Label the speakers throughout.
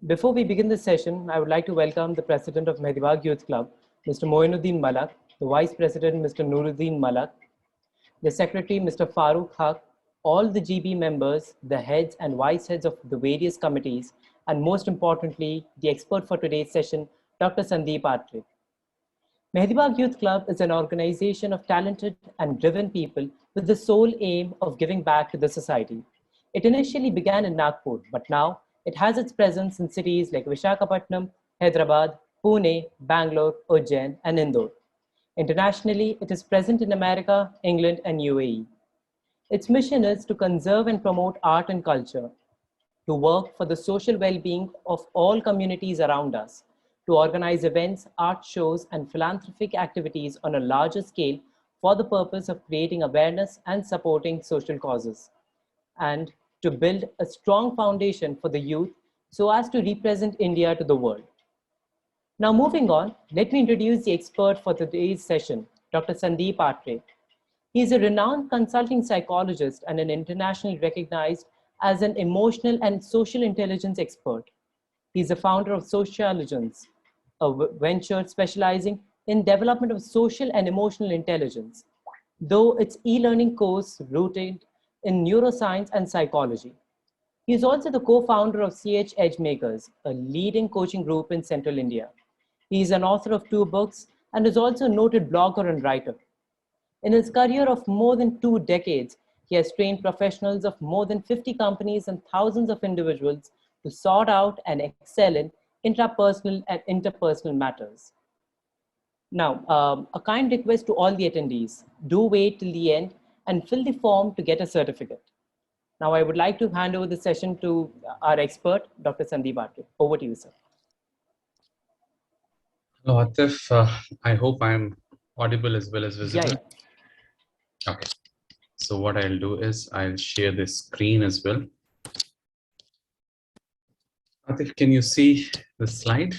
Speaker 1: Before we begin this session, I would like to welcome the President of Mahdi Bagh Youth Club, Mr. Moinuddin Malak, the Vice President, Mr. Nuruddin Malak, the Secretary, Mr. Farooq Haq, all the GB members, the heads and vice heads of the various committees, and most importantly, the expert for today's session, Dr. Sandeep Atre. Mahdi Bagh Youth Club is an organization of talented and driven people with the sole aim of giving back to the society. It initially began in Nagpur, but now it has its presence in cities like Vishakapatnam, Hyderabad, Pune, Bangalore, Ujjain, and Indore. Internationally, it is present in America, England, and U.A.E. Its mission is to conserve and promote art and culture, to work for the social well-being of all communities around us, to organize events, art shows, and philanthropic activities on a larger scale for the purpose of creating awareness and supporting social causes, and to build a strong foundation for the youth so as to represent India to the world. Now moving on, let me introduce the expert for today's session, Dr. Sandeep Atre. He is a renowned consulting psychologist and an internationally recognized as an emotional and social intelligence expert. He is the founder of Sociologens, a venture specializing in development of social and emotional intelligence, though its e-learning course rooted in neuroscience and psychology. He is also the co-founder of CH Edge Makers, a leading coaching group in Central India. He is an author of 2 books and is also a noted blogger and writer. In his career of more than 2 decades, he has trained professionals of more than 50 companies and thousands of individuals to sort out and excel in intrapersonal and interpersonal matters. Now, a kind request to all the attendees, do wait till the end and fill the form to get a certificate. Now, I would like to hand over the session to our expert, Dr. Sandeep Atre. Over to you, sir.
Speaker 2: Hello, Atif. I hope I'm audible as well as visible. Yeah. Okay. So what I'll do is I'll share this screen as well. Atif, can you see the slide?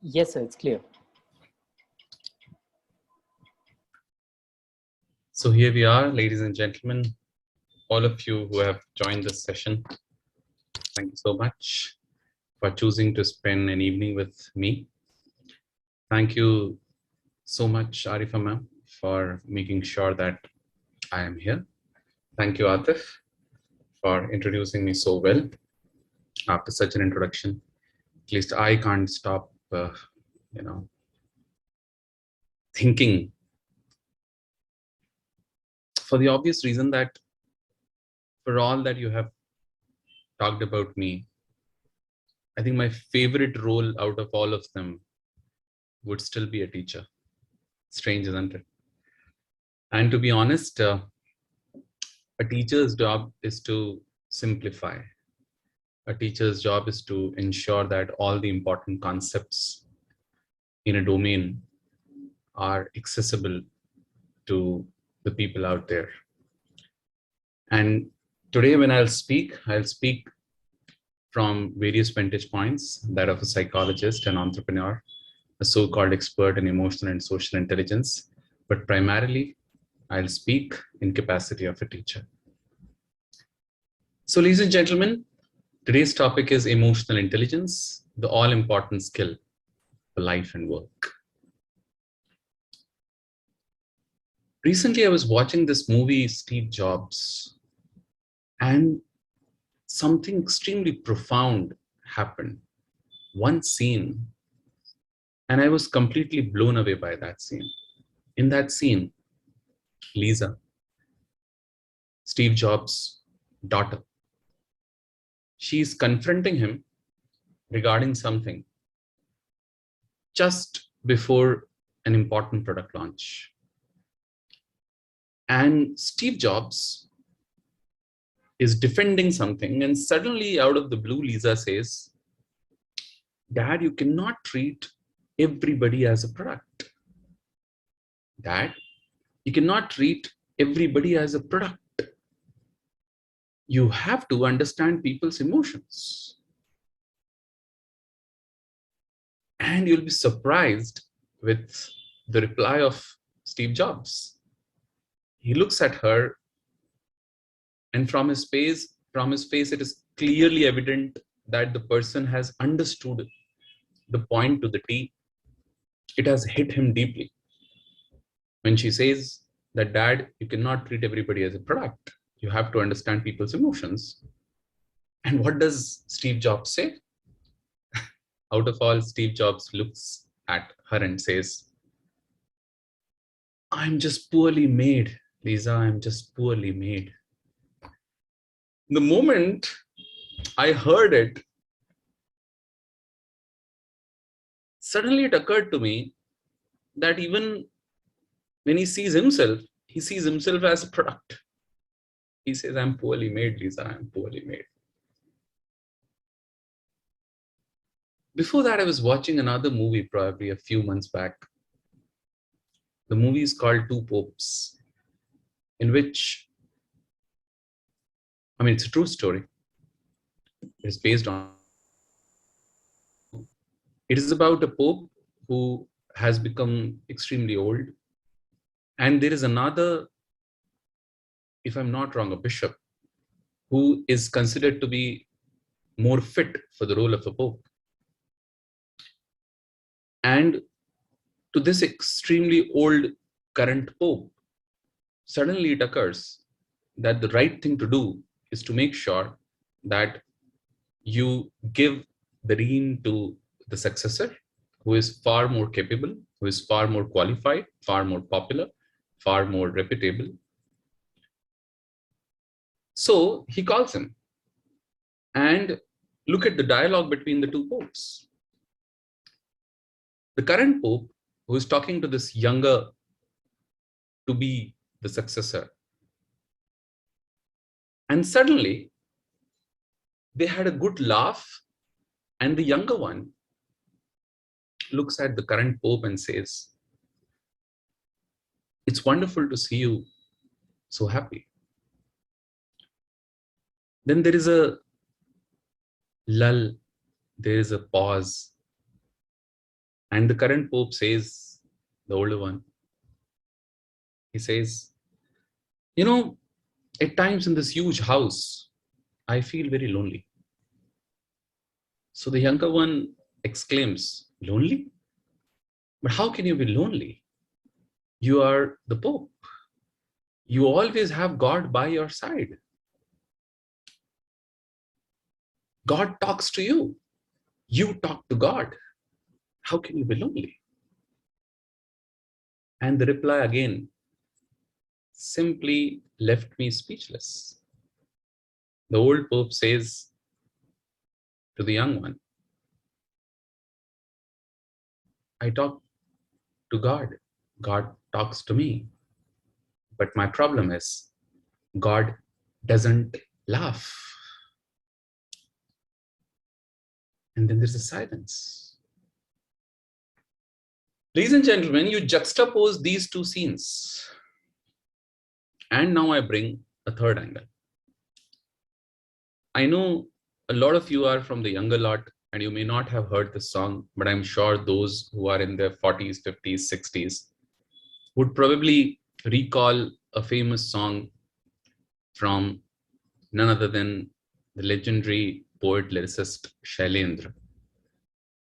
Speaker 1: Yes, sir, it's clear.
Speaker 2: So here we are, ladies and gentlemen, all of you who have joined this session. Thank you so much for choosing to spend an evening with me. Thank you so much, Arifa ma'am, for making sure that I am here. Thank you, Atif, for introducing me so well. After such an introduction, at least I can't stop, thinking, for the obvious reason that for all that you have talked about me, I think my favorite role out of all of them would still be a teacher. Strange, isn't it? And to be honest, a teacher's job is to simplify. A teacher's job is to ensure that all the important concepts in a domain are accessible to the people out there. And today when I'll speak from various vantage points, that of a psychologist, an entrepreneur, a so-called expert in emotional and social intelligence, but primarily I'll speak in capacity of a teacher. So ladies and gentlemen, today's topic is emotional intelligence, the all-important skill for life and work. Recently, I was watching this movie, Steve Jobs, and something extremely profound happened. One scene, and I was completely blown away by that scene. In that scene, Lisa, Steve Jobs' daughter, she's confronting him regarding something just before an important product launch. And Steve Jobs is defending something, and suddenly out of the blue, Lisa says, "Dad, you cannot treat everybody as a product. Dad, you cannot treat everybody as a product. You have to understand people's emotions." And you'll be surprised with the reply of Steve Jobs. He looks at her, and from his face, it is clearly evident that the person has understood the point to the T. It has hit him deeply. When she says that, Dad, you cannot treat everybody as a product. You have to understand people's emotions. And what does Steve Jobs say? Out of all, Steve Jobs looks at her and says, I'm just poorly made, Lisa. I'm just poorly made. The moment I heard it, suddenly it occurred to me that even when he sees himself as a product. He says, I'm poorly made, Lisa. I'm poorly made. Before that, I was watching another movie probably a few months back. The movie is called Two Popes, in which, it's a true story. It's based on, it is about a pope who has become extremely old. And there is another, if I'm not wrong, a bishop who is considered to be more fit for the role of a pope. And to this extremely old current pope, suddenly it occurs that the right thing to do is to make sure that you give the reign to the successor, who is far more capable, who is far more qualified, far more popular, far more reputable. So he calls him, and look at the dialogue between the two popes. The current pope, who is talking to this younger to be the successor, and suddenly they had a good laugh, and the younger one looks at the current pope and says, it's wonderful to see you so happy. Then there is a lull, there is a pause, and the current pope says, the older one, he says, at times in this huge house, I feel very lonely. So the younger one exclaims, lonely? But how can you be lonely? You are the Pope. You always have God by your side. God talks to you. You talk to God. How can you be lonely? And the reply again simply left me speechless. The old Pope says to the young one, I talk to God. God talks to me. But my problem is, God doesn't laugh. And then there's a silence. Ladies and gentlemen, you juxtapose these two scenes. And now I bring a third angle. I know a lot of you are from the younger lot and you may not have heard this song, but I'm sure those who are in their 40s, 50s, 60s would probably recall a famous song from none other than the legendary poet lyricist Shailendra.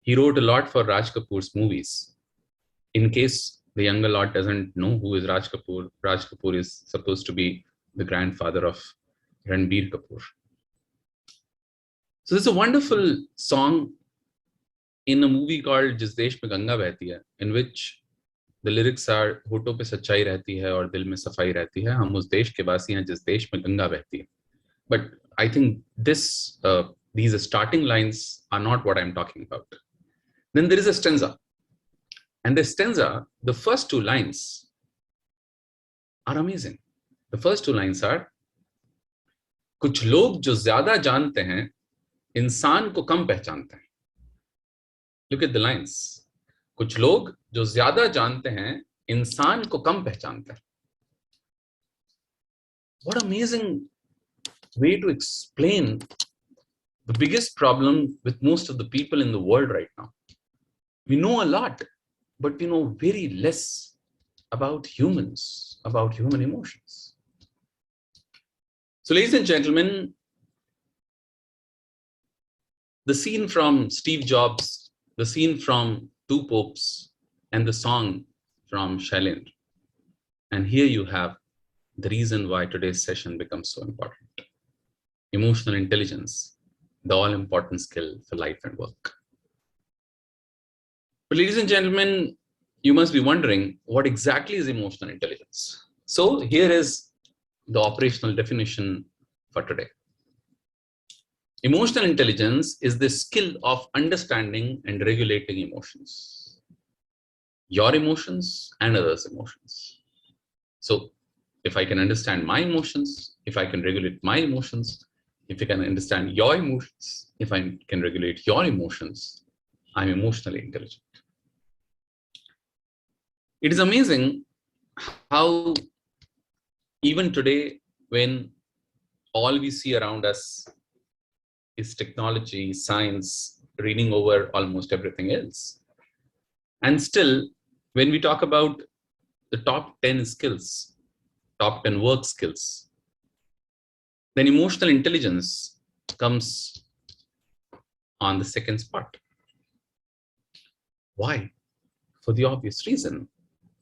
Speaker 2: He wrote a lot for Raj Kapoor's movies. In case the younger lot doesn't know who is Raj Kapoor is supposed to be the grandfather of Ranbir Kapoor. So there's a wonderful song in a movie called Jis Desh Mein Ganga Behti Hai, in which the lyrics are, होठों पे सच्चाई रहती है और दिल में सफाई रहती है, हम उस देश के वासी हैं जिस देश में गंगा बहती है. But I think these starting lines are not what I'm talking about. Then there is a stanza. And the stanza, the first two lines are amazing. The first two lines are, कुछ लोग जो ज्यादा जानते हैं इंसान को कम पहचानते हैं. Look at the lines. कुछ लोग जो ज्यादा जानते हैं इंसान को कम पहचानते हैं. What amazing way to explain the biggest problem with most of the people in the world right now. We know a lot, but we know very less about humans, about human emotions. So, ladies and gentlemen, The scene from Steve Jobs, the scene from Two Popes, and the song from Shailendra. And here you have the reason why today's session becomes so important. Emotional intelligence, the all-important skill for life and work. But ladies and gentlemen, you must be wondering, what exactly is emotional intelligence? So here is the operational definition for today. Emotional intelligence is the skill of understanding and regulating emotions. Your emotions and others' emotions. So if I can understand my emotions, if I can regulate my emotions, if I can understand your emotions, if I can regulate your emotions, I'm emotionally intelligent. It is amazing how even today, when all we see around us is technology, science, reading over almost everything else. And still, when we talk about the top 10 skills, top 10 work skills, then emotional intelligence comes on the second spot. Why? For the obvious reason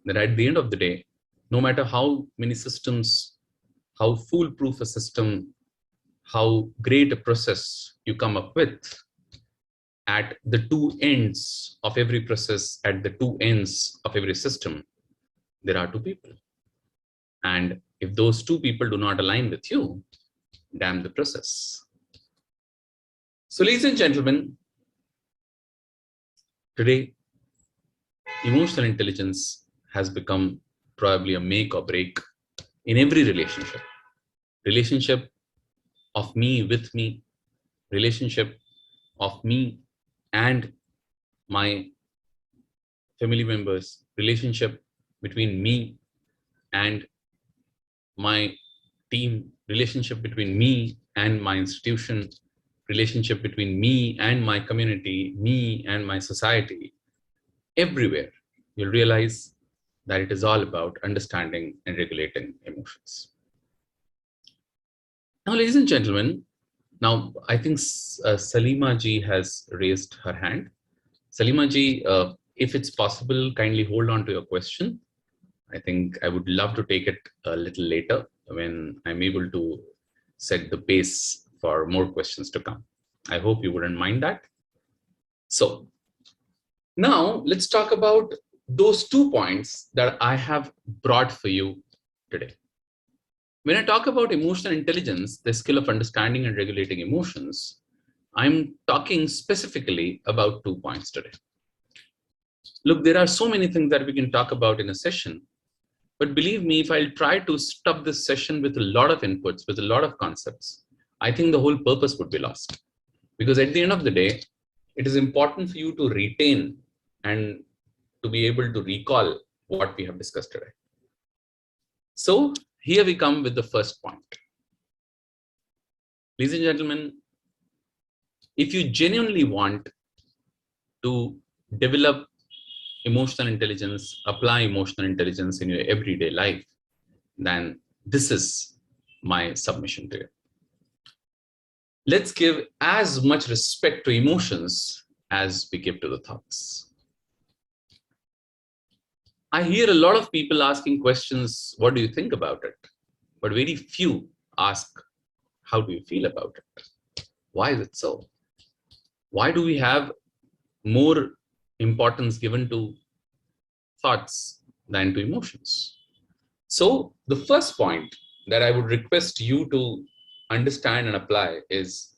Speaker 2: that at the end of the day, no matter how many systems, how foolproof a system, how great a process you come up with, at the two ends of every process, at the two ends of every system, there are two people. And if those two people do not align with you, damn the process. So ladies and gentlemen, today, emotional intelligence has become probably a make or break in every relationship. Relationship of me with me, relationship of me and my family members, relationship between me and my team, relationship between me and my institution, relationship between me and my community, me and my society. Everywhere, you'll realize that it is all about understanding and regulating emotions. Now, ladies and gentlemen, now I think Salima ji has raised her hand. Salima ji, if it's possible, kindly hold on to your question. I think I would love to take it a little later when I'm able to set the pace for more questions to come. I hope you wouldn't mind that. So now let's talk about those 2 points that I have brought for you today. When I talk about emotional intelligence, the skill of understanding and regulating emotions, I'm talking specifically about 2 points today. Look, there are so many things that we can talk about in a session, but believe me, if I'll try to stuff this session with a lot of inputs, with a lot of concepts, I think the whole purpose would be lost. Because at the end of the day, it is important for you to retain and to be able to recall what we have discussed today. So here we come with the first point. Ladies and gentlemen, if you genuinely want to develop emotional intelligence, apply emotional intelligence in your everyday life, then this is my submission to you. Let's give as much respect to emotions as we give to the thoughts. I hear a lot of people asking questions, what do you think about it? But very few ask, how do you feel about it? Why is it so? Why do we have more importance given to thoughts than to emotions? So the first point that I would request you to understand and apply is,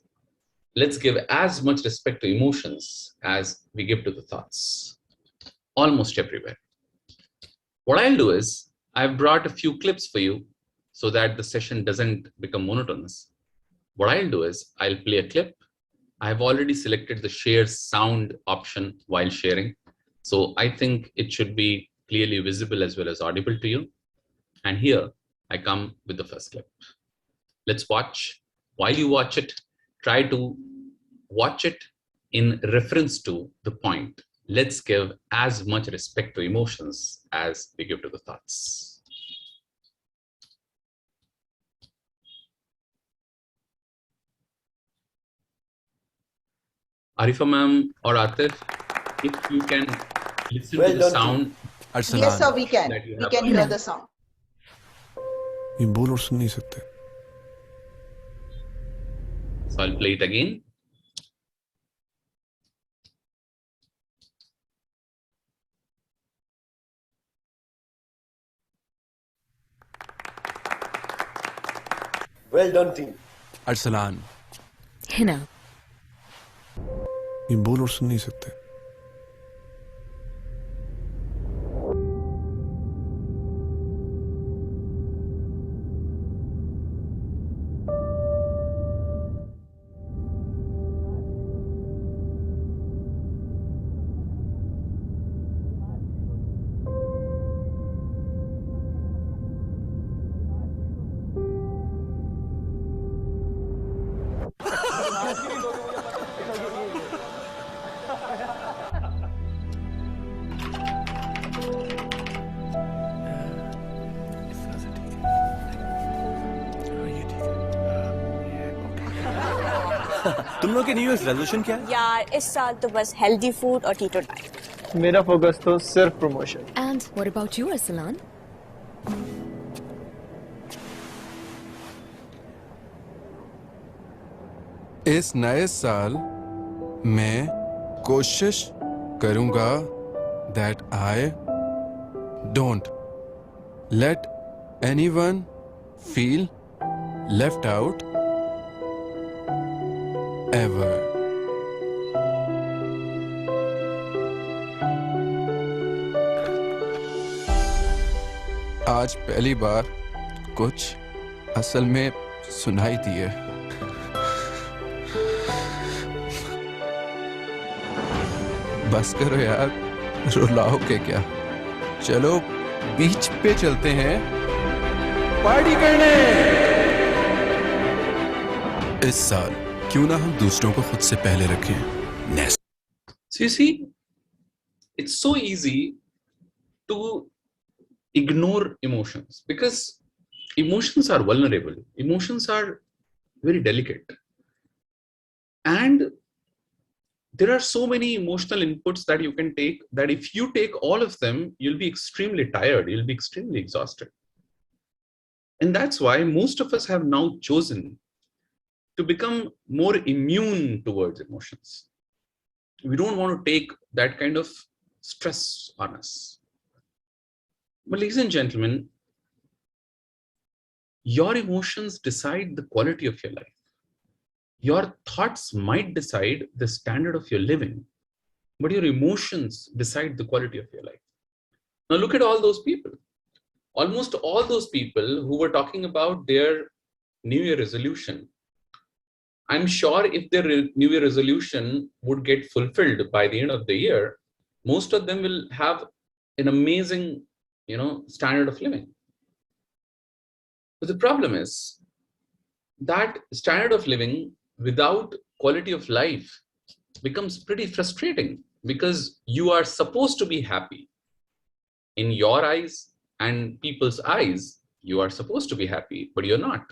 Speaker 2: let's give as much respect to emotions as we give to the thoughts, almost everywhere. What I'll do is, I've brought a few clips for you so that the session doesn't become monotonous. What I'll do is, I'll play a clip. I've already selected the share sound option while sharing. So I think it should be clearly visible as well as audible to you. And here I come with the first clip. Let's watch. While you watch it, try to watch it in reference to the point. Let's give as much respect to emotions as we give to the thoughts. Arifa ma'am or Atif, if you can listen
Speaker 3: Well
Speaker 2: to the
Speaker 3: done,
Speaker 2: sound
Speaker 4: Yes, sir, we can.
Speaker 2: that you
Speaker 4: We
Speaker 2: have
Speaker 4: can
Speaker 2: on.
Speaker 4: hear the sound.
Speaker 5: ये बोल और सुन नहीं सकते.
Speaker 2: So I'll play it again.
Speaker 3: Well done, team.
Speaker 5: Arsalan.
Speaker 6: Hina.
Speaker 5: ये बोल और सुन नहीं सकते.
Speaker 3: तुम लोग के न्यू ईयर रेजोल्यूशन क्या है?
Speaker 6: यार इस साल तो बस हेल्दी फूड और कीटो डाइट.
Speaker 7: मेरा फोकस तो सिर्फ promotion.
Speaker 6: And what about you, Arsalan?
Speaker 5: इस नए साल मैं कोशिश करूंगा that I don't let anyone feel left out ever. आज पहली बार कुछ असल में सुनाई दिए. बस करो यार, रुलाओगे क्या? चलो बीच पे चलते हैं पार्टी करने. इस साल क्यों ना हम दूसरों को खुद से पहले रखें.
Speaker 2: So you see, it's so easy to ignore emotions because emotions are vulnerable. Emotions are very delicate. And there are so many emotional inputs that you can take that if you take all of them, you'll be extremely tired. You'll be extremely exhausted. And that's why most of us have now chosen to become more immune towards emotions. We don't want to take that kind of stress on us. But ladies and gentlemen, your emotions decide the quality of your life. Your thoughts might decide the standard of your living, but your emotions decide the quality of your life. Now look at all those people. Almost all those people who were talking about their New Year resolution, I'm sure if their New Year resolution would get fulfilled by the end of the year, most of them will have an amazing, standard of living. But the problem is that standard of living without quality of life becomes pretty frustrating because you are supposed to be happy. In your eyes and people's eyes, you are supposed to be happy, but you're not.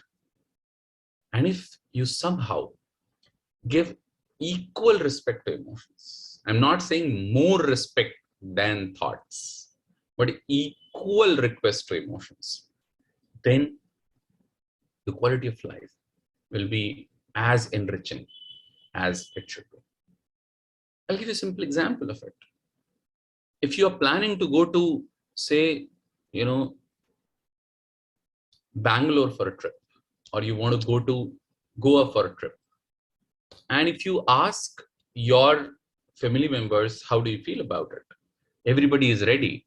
Speaker 2: And if you somehow give equal respect to emotions, I'm not saying more respect than thoughts, but equal request to emotions, then the quality of life will be as enriching as it should be. I'll give you a simple example of it. If you are planning to go to, say, Bangalore for a trip, or you want to go to Goa for a trip, and if you ask your family members, how do you feel about it? Everybody is ready,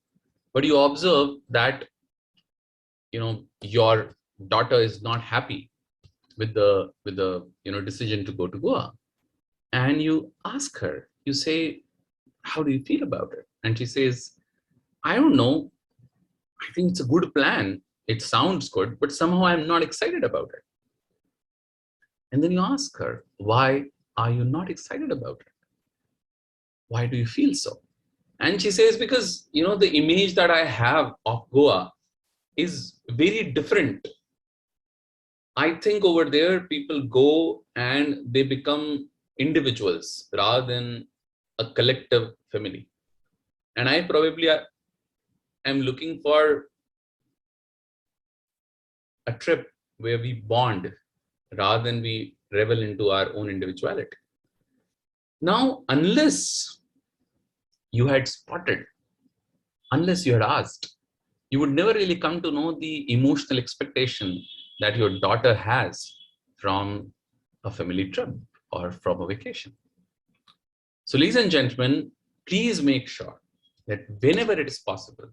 Speaker 2: but you observe that, your daughter is not happy with the decision to go to Goa, and you ask her, you say, how do you feel about it? And she says, I don't know. I think it's a good plan. It sounds good, but somehow I'm not excited about it. And then you ask her, why are you not excited about it? Why do you feel so? And she says, because, the image that I have of Goa is very different. I think over there, people go and they become individuals rather than a collective family. And I probably am looking for a trip where we bond rather than we revel into our own individuality. Now, unless you had spotted, unless you had asked, you would never really come to know the emotional expectation that your daughter has from a family trip or from a vacation. So, ladies and gentlemen, please make sure that whenever it is possible,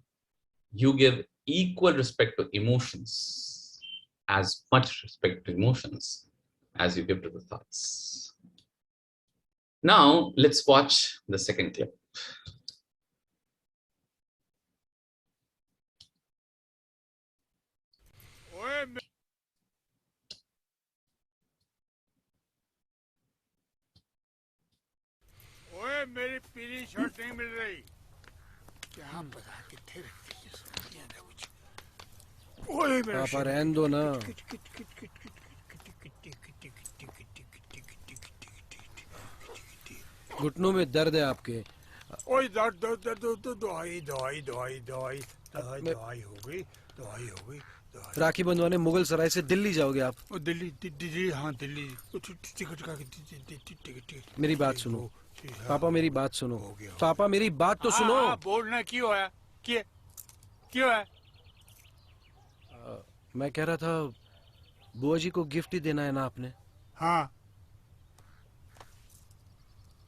Speaker 2: you give equal respect to emotions, as much respect to emotions as you give to the thoughts. Now, let's watch the second clip.
Speaker 4: ओए मेरी पीली shirt नहीं मिल रही क्या पता कितने रखी है सोनिया ने कुछ ओए मेरा
Speaker 8: पापा रहन दो ना घुटनों में दर्द है आपके
Speaker 4: ओए दर्द दर्द दर्द दवाई दवाई दवाई दवाई दवाई हो गई दवाई हो गई
Speaker 8: राखी बंधवाने मुगल सराय से दिल्ली जाओगे आप
Speaker 4: दिल्ली दिल्ली हाँ दिल्ली टिकट का
Speaker 8: मेरी बात सुनो पापा मेरी बात सुनो पापा मेरी बात तो सुनो
Speaker 4: बोलना क्यों है क्यों है
Speaker 8: मैं कह रहा था बुआ जी को गिफ्ट ही देना है ना आपने
Speaker 4: हाँ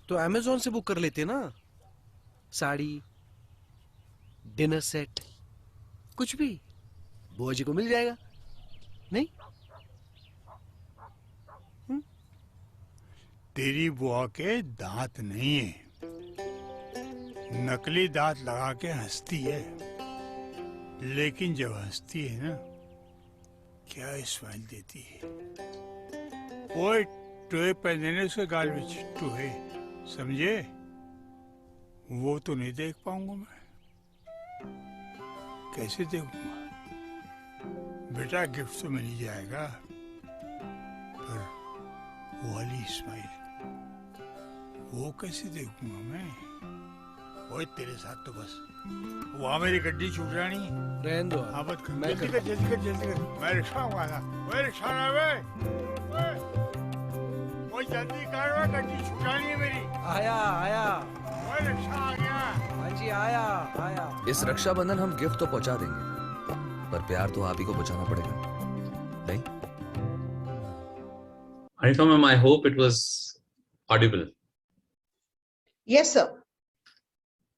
Speaker 8: तो अमेज़न से बुक कर लेते ना साड़ी डिनर सेट कुछ भी बुआ जी को मिल जाएगा नहीं
Speaker 4: तेरी बुआ के दांत नहीं है नकली दांत लगा के हंसती है लेकिन जब हंसती है ना क्या स्माइल देती है ओए टोए पहनने उसके गाल में टोए समझे वो तो नहीं देख पाऊंगा मैं कैसे देखूंगा बेटा गिफ्ट तो मिल जाएगा पर वो वाली स्माइल वो कैसे देखूंगा मैं ओए तेरे साथ तो बस वहाँ मेरी गड्डी छूट जानी
Speaker 8: रहने दो
Speaker 4: हाँ बस जल्दी कर मैं रिक्शा मंगाना ओए रिक्शा ना वे ओए जल्दी कर वे गड्डी छूट जानी है मेरी
Speaker 8: आया
Speaker 4: ओए रिक्शा आ गया
Speaker 8: हाँ जी आया
Speaker 3: इस रक्षाबंधन हम गिफ्ट तो पहुंचा देंगे पर प्यार तो आप ही को पहुंचाना पड़ेगा नहीं
Speaker 2: Anita ma'am, I hope it was audible.
Speaker 9: Yes, sir.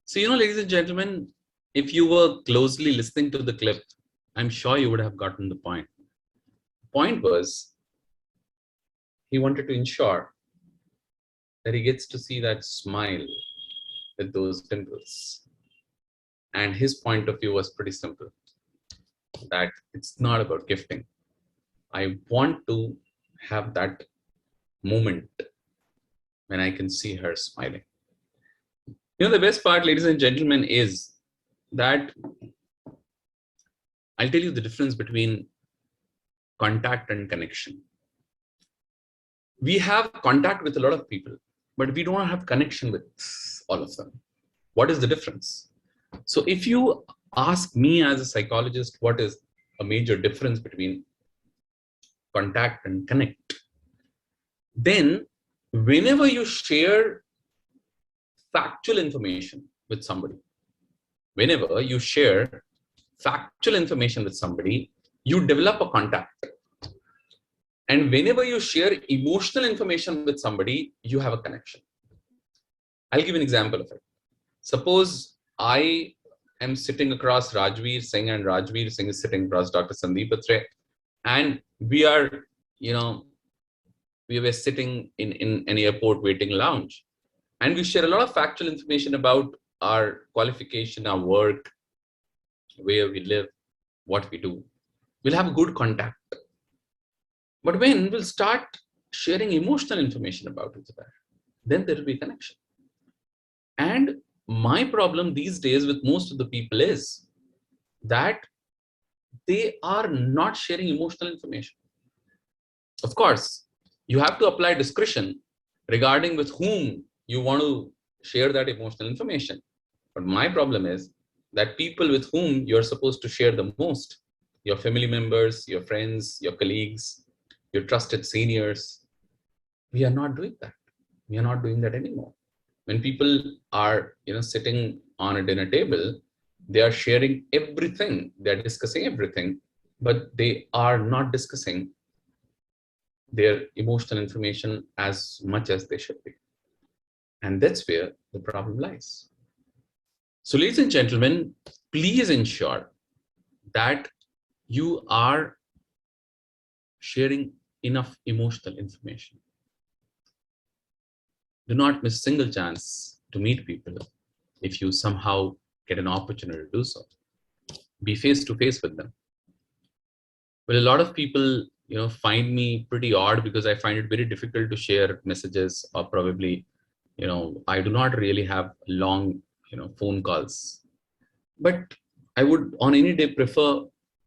Speaker 2: So, ladies and gentlemen, if you were closely listening to the clip, I'm sure you would have gotten the point. The point was, he wanted to ensure that he gets to see that smile with those dimples. And his point of view was pretty simple, that it's not about gifting. I want to have that moment when I can see her smiling. The best part, ladies and gentlemen, is that I'll tell you the difference between contact and connection. We have contact with a lot of people, but we don't have connection with all of them. What is the difference? So if you ask me as a psychologist, what is a major difference between contact and connect, then whenever you share factual information with somebody, you develop a contact. And whenever you share emotional information with somebody, you have a connection. I'll give an example of it. Suppose I am sitting across Rajveer Singh and Rajveer Singh is sitting across Dr. Sandeep Atre, and we were sitting in an airport waiting lounge, and we share a lot of factual information about our qualification, our work, where we live, what we do. We'll have good contact. But when we'll start sharing emotional information about each other, then there will be a connection. And my problem these days with most of the people is that they are not sharing emotional information. Of course, you have to apply discretion, regarding with whom you want to share that emotional information. But my problem is that people with whom you're supposed to share the most, your family members, your friends, your colleagues, your trusted seniors, we are not doing that. We are not doing that anymore. When people are, sitting on a dinner table, they are sharing everything, they're discussing everything, but they are not discussing their emotional information as much as they should be. And that's where the problem lies. So ladies and gentlemen, please ensure that you are sharing enough emotional information. Do not miss a single chance to meet people if you somehow get an opportunity to do so. Be face to face with them. Well, a lot of people, find me pretty odd because I find it very difficult to share messages, or probably, I do not really have long, phone calls. But I would on any day prefer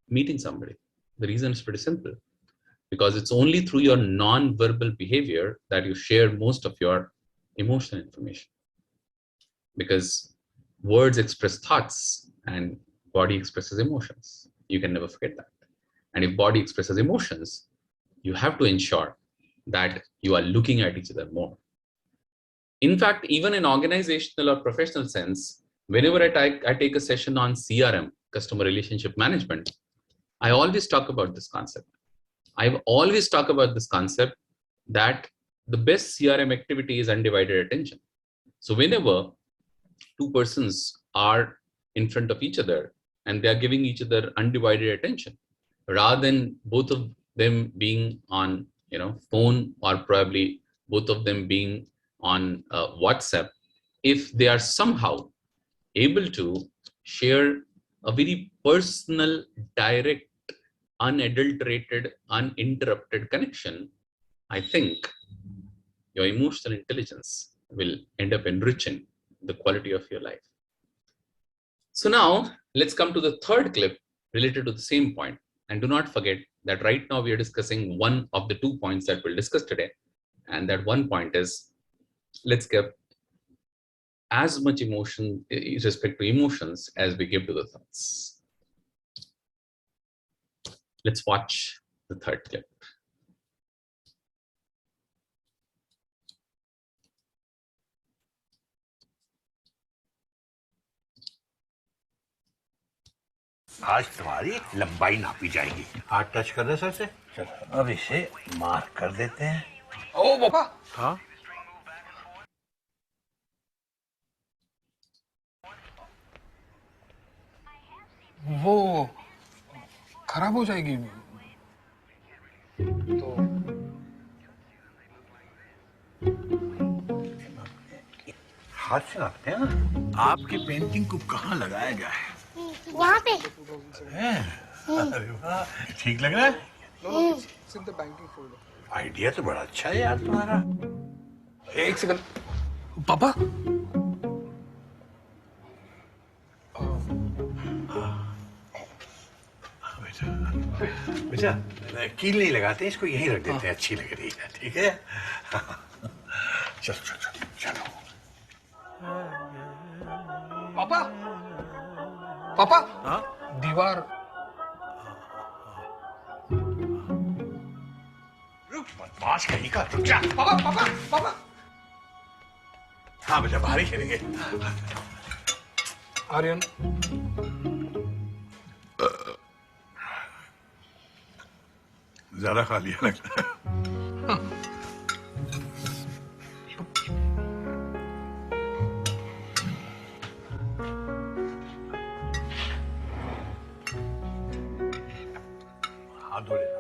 Speaker 2: meeting somebody. The reason is pretty simple, because it's only through your non-verbal behavior that you share most of your emotional information. Because words express thoughts and body expresses emotions. You can never forget that. And if body expresses emotions, you have to ensure that you are looking at each other more. In fact, even in organizational or professional sense, whenever I take a session on CRM, customer relationship management, I always talk about this concept. I've always talked about this concept that the best CRM activity is undivided attention. So whenever two persons are in front of each other and they are giving each other undivided attention, rather than both of them being on phone, or probably both of them being on WhatsApp, if they are somehow able to share a very personal, direct, unadulterated, uninterrupted connection, I think your emotional intelligence will end up enriching the quality of your life. So now let's come to the third clip related to the same point. And do not forget that right now we are discussing one of the 2 points that we'll discuss today. And that one point is, let's give as much emotion with respect to emotions as we give to the thoughts. Let's watch the third clip.
Speaker 10: आज तुम्हारी लंबाई नापी जाएगी। हाथ touch कर दे sir से। चल अब इसे मार्क कर देते हैं। ओ बाबा। हाँ।
Speaker 11: वो खराब हो जाएगी तो
Speaker 10: हाथ से नापते हैं ना। आपकी पेंटिंग को कहाँ लगाया गया है?
Speaker 12: वहाँ पे।
Speaker 10: अरे वाह, ठीक लग रहा है? आइडिया तो बड़ा अच्छा है यार तुम्हारा।
Speaker 11: एक सेकंड, पापा।
Speaker 10: बेटा, कील नहीं लगाते, इसको यहीं रख देते हैं, अच्छी लग रही है, ठीक है? चलो चलो चलो।
Speaker 11: पापा, पापा, हाँ? दीवार।
Speaker 10: रुक, बदमाश कहीं का, रुक जा।
Speaker 11: पापा, पापा, पापा।
Speaker 10: हाँ बेटा, बाहर ही खेलेंगे।
Speaker 11: आर्यन।
Speaker 10: ज्यादा खा लिया लगता है। हाथ धो लेना।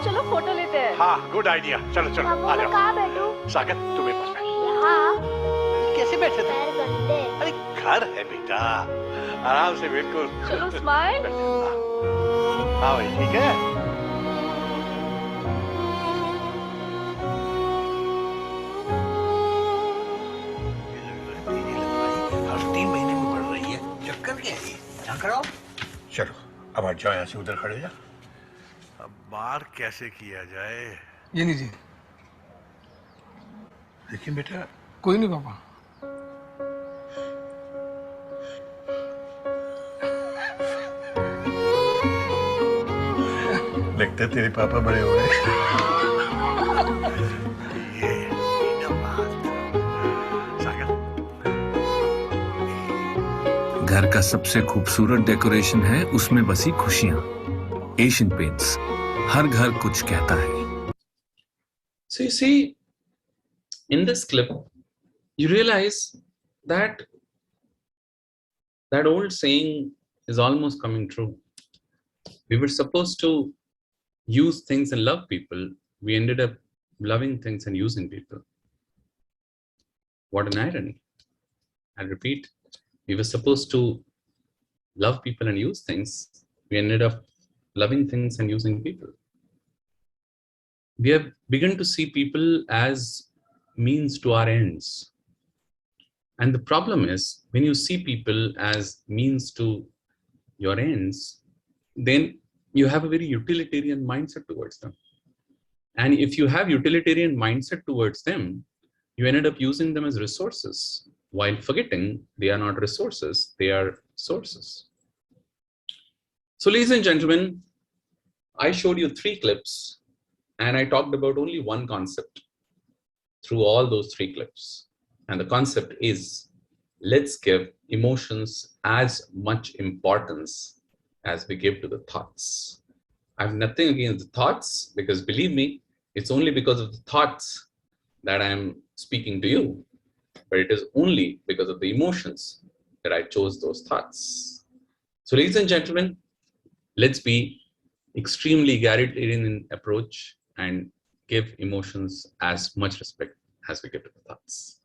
Speaker 12: चलो फोटो लेते हैं।
Speaker 10: हाँ, गुड आइडिया। चलो चलो आ जाओ।
Speaker 12: कहाँ बैठूं?
Speaker 10: सागर, तू मेरे पास बैठ।
Speaker 12: यहाँ।
Speaker 10: कैसे बैठे थे?
Speaker 12: पैर गंदे।
Speaker 10: अरे घर है बेटा, आराम से बिल्कुल।
Speaker 12: चलो स्माइल।
Speaker 10: हाँ भाई ठीक है। हर 3 महीने में बढ़ रही है, चक्कर क्या है? क्या कराओ? चलो अब हट जाओ यहाँ से, उधर खड़े जा।
Speaker 13: अब बार कैसे किया जाए?
Speaker 11: ये लीजिए।
Speaker 10: लेकिन बेटा
Speaker 11: कोई नहीं पापा।
Speaker 10: लगता है तेरे पापा बड़े हो गए।
Speaker 14: घर का सबसे खूबसूरत डेकोरेशन है उसमें बसी खुशियां। एशियन पेंट्स, हर घर कुछ कहता है।
Speaker 2: So you see, in this clip, you realize that that old saying is almost coming true. We were supposed to use things and love people. We ended up loving things and using people. What an irony. I repeat, we were supposed to love people and use things. We ended up loving things and using people. We have begun to see people as means to our ends. And the problem is, when you see people as means to your ends, then you have a very utilitarian mindset towards them. And if you have utilitarian mindset towards them, you ended up using them as resources, while forgetting they are not resources, they are sources. So ladies and gentlemen, I showed you 3 clips, and I talked about only one concept through all those 3 clips. And the concept is, let's give emotions as much importance as we give to the thoughts. I have nothing against the thoughts, because believe me, it's only because of the thoughts that I am speaking to you. But it is only because of the emotions that I chose those thoughts. So ladies and gentlemen, let's be extremely egalitarian in approach and give emotions as much respect as we give to the thoughts.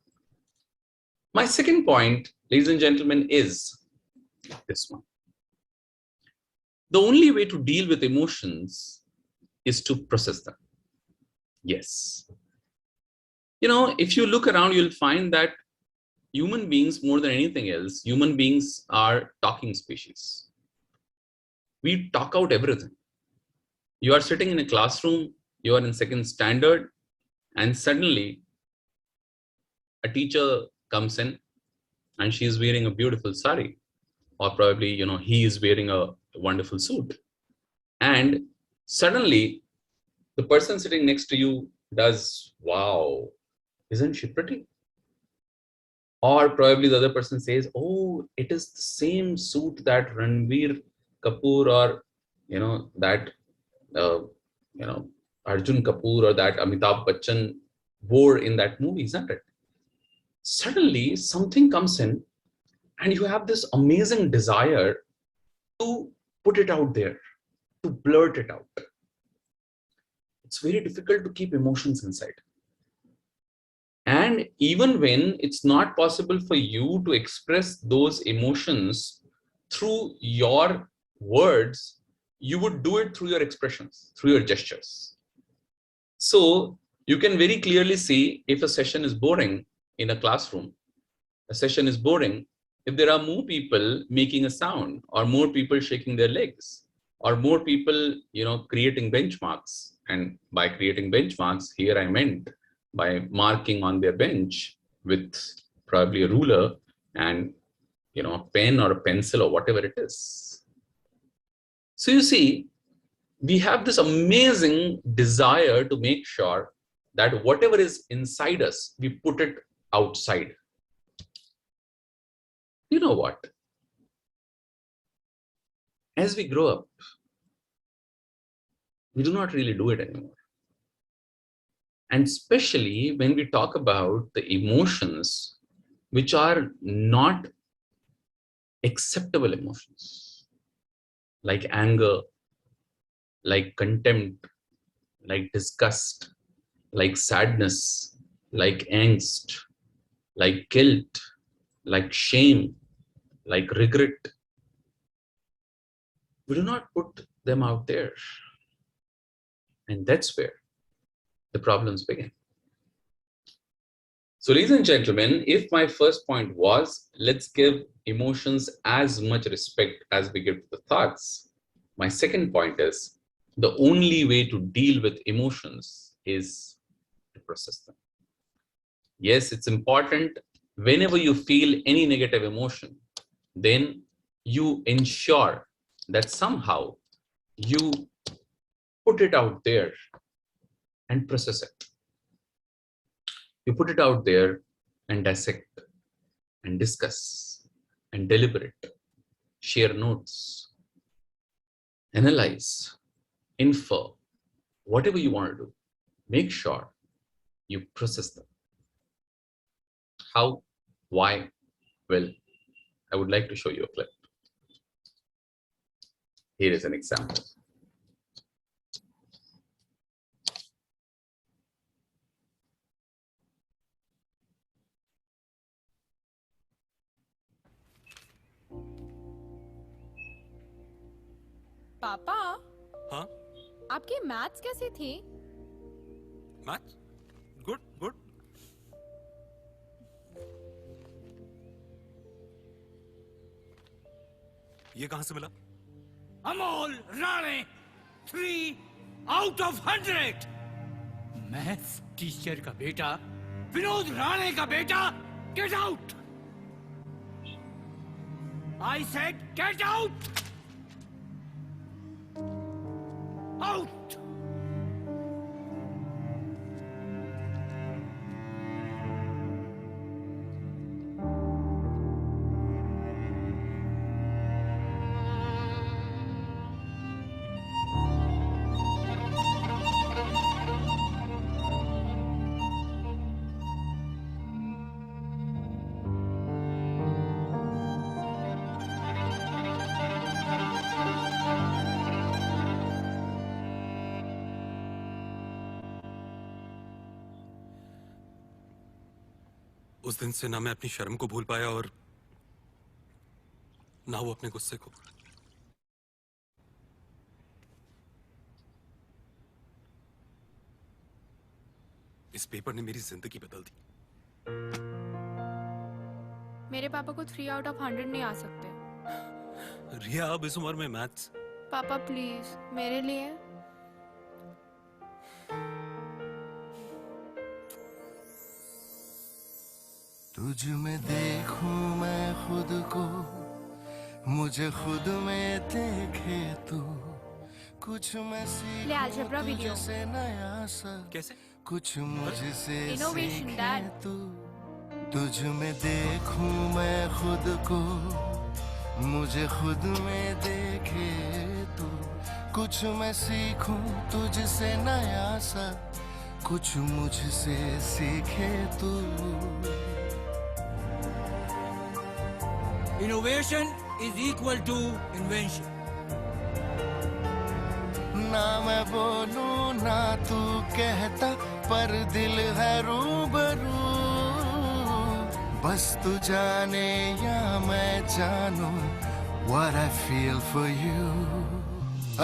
Speaker 2: My second point, ladies and gentlemen, is this one. The only way to deal with emotions is to process them. Yes. You know, if you look around, you'll find that human beings, more than anything else, human beings are talking species. We talk out everything. You are sitting in a classroom, you are in 2nd standard, and suddenly a teacher comes in and she is wearing a beautiful sari, or probably, you know, he is wearing a wonderful suit. And suddenly the person sitting next to you does, wow, isn't she pretty? Or probably the other person says, oh, it is the same suit that Ranveer Kapoor, or, you know, that Arjun Kapoor or that Amitabh Bachchan wore in that movie, isn't it? Suddenly something comes in and you have this amazing desire to put it out there, to blurt it out. It's very difficult to keep emotions inside. And even when it's not possible for you to express those emotions through your words, you would do it through your expressions, through your gestures. So you can very clearly see if a session is boring in a classroom, a session is boring if there are more people making a sound, or more people shaking their legs, or more people, you know, creating benchmarks. And by creating benchmarks, here I meant by marking on their bench with probably a ruler and, you know, a pen or a pencil or whatever it is. So you see, we have this amazing desire to make sure that whatever is inside us, we put it outside. You know what? As we grow up, we do not really do it anymore. And especially when we talk about the emotions which are not acceptable emotions, like anger, like contempt, like disgust, like sadness, like angst, like guilt, like shame, like regret, we do not put them out there. And that's where the problems begin. So, ladies and gentlemen, if my first point was, let's give emotions as much respect as we give to the thoughts, my second point is, the only way to deal with emotions is to process them. Yes, it's important whenever you feel any negative emotion, then you ensure that somehow you put it out there and process it. You put it out there and dissect and discuss and deliberate, share notes, analyze, infer, whatever you want to do. Make sure you process them. How? Why? Well, I would like to show you a clip. Here is an example.
Speaker 15: पापा,
Speaker 13: हाँ?
Speaker 15: आपकी maths कैसी थी?
Speaker 13: Maths? Good, good. ये कहां से मिला?
Speaker 10: Amol Rane 3 out of 100. Maths teacher का बेटा, विनोद राणे का बेटा, get out. I said get out. Out.
Speaker 13: उस दिन से ना मैं अपनी शर्म को भूल पाया और ना वो अपने गुस्से को. इस पेपर ने मेरी जिंदगी बदल दी.
Speaker 15: मेरे पापा को 3 out of 100 नहीं आ सकते.
Speaker 13: रिया, अब इस उम्र में मैथ्स.
Speaker 15: पापा प्लीज मेरे लिए.
Speaker 16: तुझ में देखूं मैं खुद को, मुझे खुद में देखे तू. कुछ मैं सीखूं तुझसे नया सा,
Speaker 13: कैसे?
Speaker 16: कुछ मुझसे
Speaker 15: Innovation,
Speaker 16: सीखे
Speaker 15: Dad.
Speaker 16: तू. तुझ में देखूं मैं खुद को, मुझे खुद में देखे तू. कुछ मैं सीखूं तुझसे नया सा, कुछ मुझसे सीखे तू.
Speaker 10: Innovation is equal to invention.
Speaker 16: ना मैं बोलूं ना तू कहता, पर दिल है रूबरू. बस तू जाने या मैं जानूं, what I feel for you.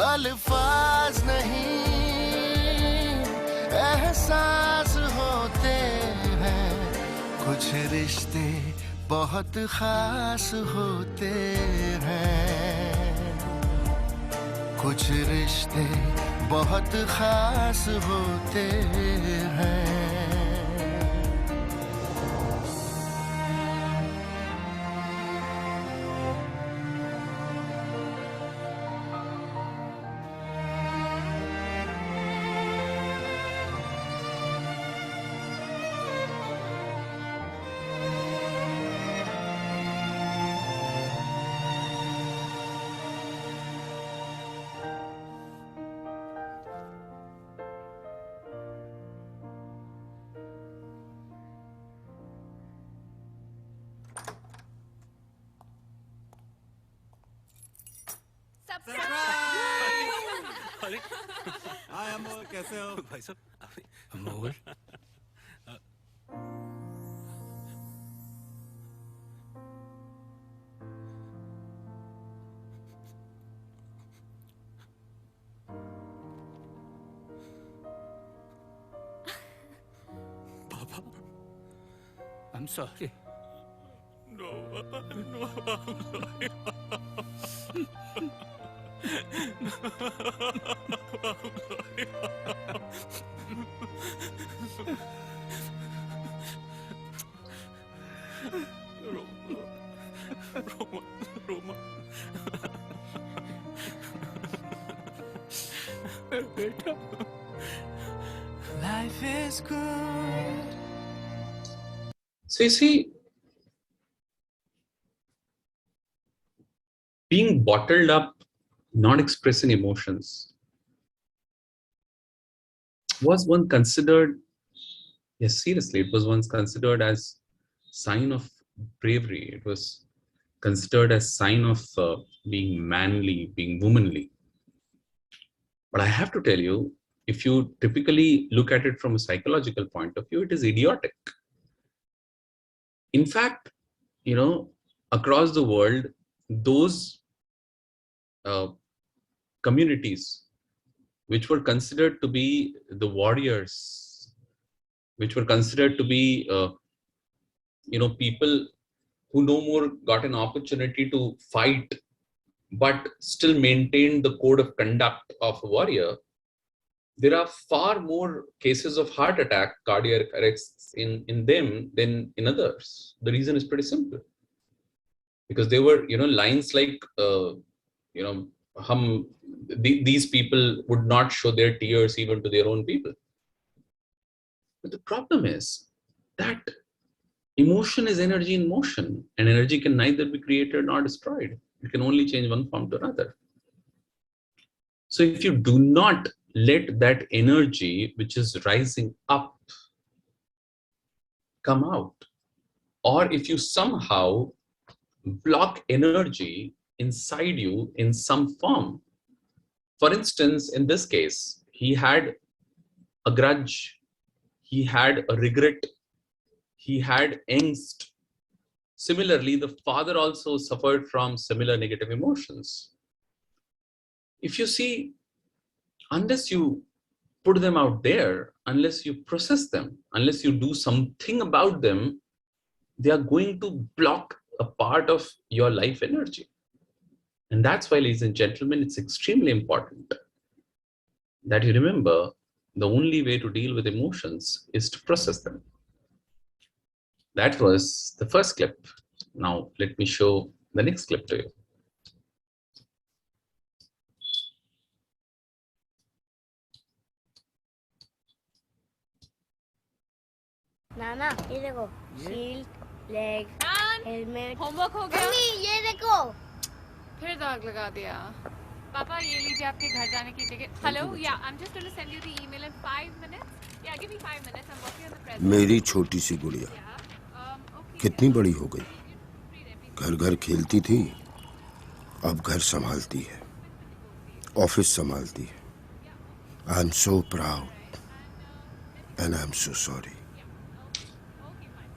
Speaker 16: अल्फाज नहीं एहसास होते हैं, कुछ रिश्ते बहुत खास होते हैं. कुछ रिश्ते बहुत खास होते हैं.
Speaker 13: हाय अमोल, कैसे हो? भाई साहब. Amol.
Speaker 10: I'm sorry.
Speaker 13: No, no, I'm sorry. Roma.
Speaker 10: बेटा
Speaker 16: Life is good.
Speaker 2: So you see, being bottled up, not expressing emotions, was once considered, yes, seriously, it was once considered as sign of bravery. It was considered as sign of being manly, being womanly. But I have to tell you, if you typically look at it from a psychological point of view, it is idiotic. In fact, across the world, those communities which were considered to be the warriors, which were considered to be, people who no more got an opportunity to fight, but still maintained the code of conduct of a warrior, there are far more cases of heart attack, cardiac arrests in them than in others. The reason is pretty simple. Because they were, lines like, these people would not show their tears even to their own people. But the problem is that emotion is energy in motion, and energy can neither be created nor destroyed. It can only change one form to another. So if you do not let that energy which is rising up come out, or if you somehow block energy inside you in some form, for instance, in this case, he had a grudge, he had a regret, he had angst. Similarly, the father also suffered from similar negative emotions. If you see, unless you put them out there, unless you process them, unless you do something about them, they are going to block a part of your life energy. And that's why, ladies and gentlemen, it's extremely important that you remember the only way to deal with emotions is to process them. That was the first clip. Now, let me show the next clip to you.
Speaker 12: नाना ये देखो shield leg helmet
Speaker 15: homework हो गया?
Speaker 12: Mummy ये देखो
Speaker 15: फिर दाग लगा दिया। पापा ये लीजिए आपके घर जाने की ticket. Hello yeah I am just going to send you the email in 5 minutes. Yeah give me 5 minutes, I am working on the present.
Speaker 17: मेरी छोटी सी गुड़िया कितनी बड़ी हो गई, घर घर खेलती थी, अब घर संभालती है, ऑफिस संभालती है। I am so proud and I am so sorry.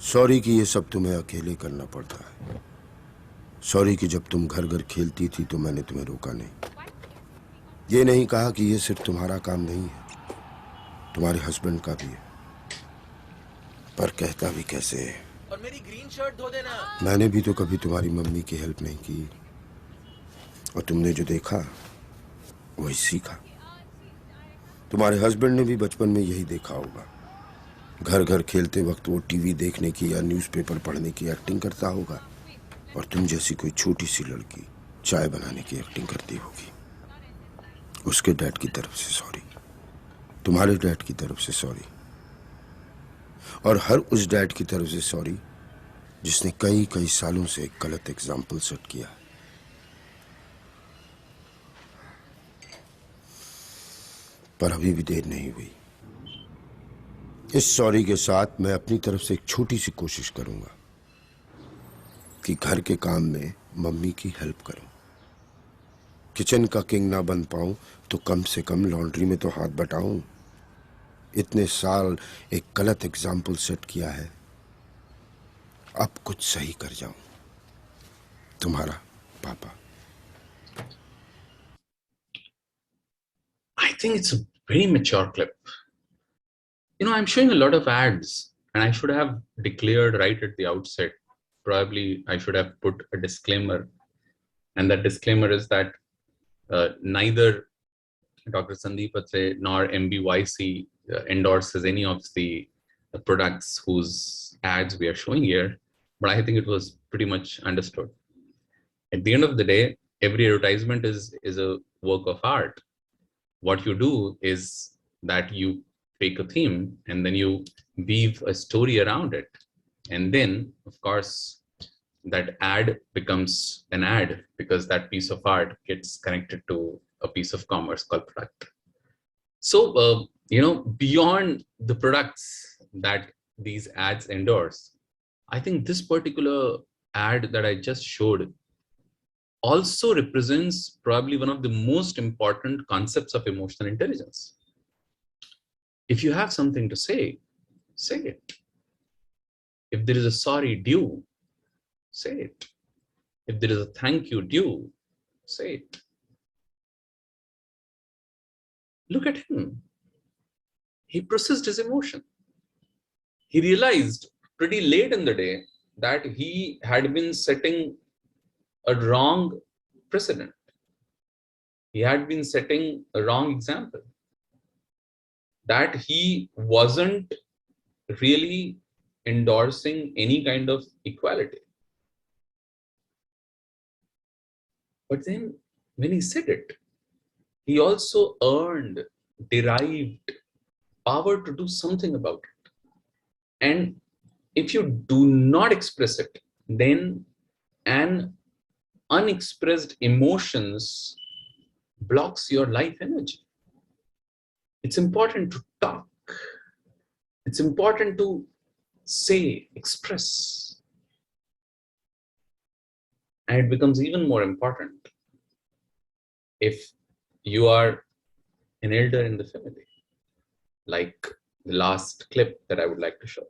Speaker 17: Sorry कि ये सब तुम्हें अकेले करना पड़ता है। सॉरी कि जब तुम घर घर खेलती थी तो मैंने तुम्हें रोका नहीं। ये नहीं कहा कि ये सिर्फ तुम्हारा काम नहीं है, तुम्हारे हस्बैंड का भी है। पर कहता भी कैसे है।
Speaker 8: और मेरी ग्रीन शर्ट धो देना।
Speaker 17: मैंने भी तो कभी तुम्हारी मम्मी की हेल्प नहीं की, और तुमने जो देखा वही सीखा। तुम्हारे हस्बैंड ने भी बचपन में यही देखा होगा। घर घर खेलते वक्त वो टीवी देखने की या न्यूज़पेपर पढ़ने की एक्टिंग करता होगा, और तुम जैसी कोई छोटी सी लड़की चाय बनाने की एक्टिंग करती होगी। उसके डैड की तरफ से सॉरी, तुम्हारे डैड की तरफ से सॉरी, और हर उस डैड की तरफ से सॉरी जिसने कई कई सालों से एक गलत एग्जाम्पल सेट किया। पर अभी भी देर नहीं हुई। इस सॉरी के साथ मैं अपनी तरफ से एक छोटी सी कोशिश करूंगा कि घर के काम में मम्मी की हेल्प करूं। किचन का किंग ना बन पाऊं तो कम से कम लॉन्ड्री में तो हाथ बटाऊं। इतने साल एक गलत एग्जाम्पल सेट किया है, अब कुछ सही कर जाऊं। तुम्हारा पापा।
Speaker 2: I think it's a very mature clip. I'm showing a lot of ads And I should have declared right at the outset, probably I should have put a disclaimer. And that disclaimer is that neither Dr. Sandeep Atre nor MBYC endorses any of the products whose ads we are showing here, but I think it was pretty much understood. At the end of the day, every advertisement is a work of art. What you do is that you take a theme and then you weave a story around it. And then, of course, that ad becomes an ad because that piece of art gets connected to a piece of commerce called product. So, beyond the products that these ads endorse, I think this particular ad that I just showed also represents probably one of the most important concepts of emotional intelligence. If you have something to say it. If there is a sorry due, say it. If there is a thank you due, say it. Look at him. He processed his emotion. He realized pretty late in the day that he had been setting a wrong precedent. He had been setting a wrong example. That he wasn't really endorsing any kind of equality. But then when he said it, he also derived power to do something about it. And if you do not express it, then an unexpressed emotions blocks your life energy. It's important to talk. It's important to say, express. And it becomes even more important if you are an elder in the family, like the last clip that I would like to show.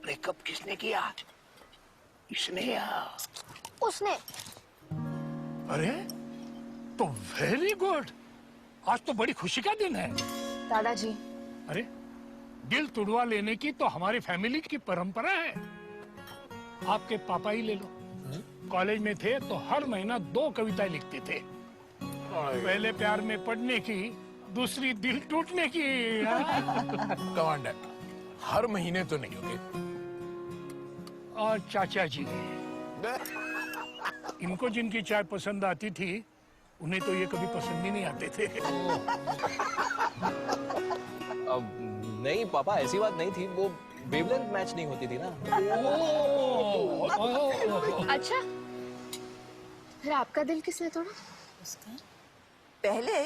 Speaker 10: Breakup किसने किया? इसने या
Speaker 12: उसने?
Speaker 10: अरे तो very good, आज तो बड़ी खुशी का दिन है।
Speaker 6: दादाजी,
Speaker 10: अरे दिल तुड़वा लेने की तो हमारी फैमिली की परंपरा है। आपके पापा ही ले लो, कॉलेज में थे तो हर महीना 2 कविताएं लिखते थे। पहले प्यार में पढ़ने की, दूसरी दिल टूटने की।
Speaker 11: कमांडर, हर महीने तो नहीं होंगे।
Speaker 10: और चाचा जी, इनको जिनकी चाय पसंद आती थी, उन्हें तो ये कभी पसंद ही नहीं आते थे।
Speaker 3: नहीं पापा, ऐसी बात नहीं थी, वो वेवलेंथ मैच नहीं होती थी ना।
Speaker 6: अच्छा, फिर आपका दिल किसने तोड़ा?
Speaker 18: उसका पहले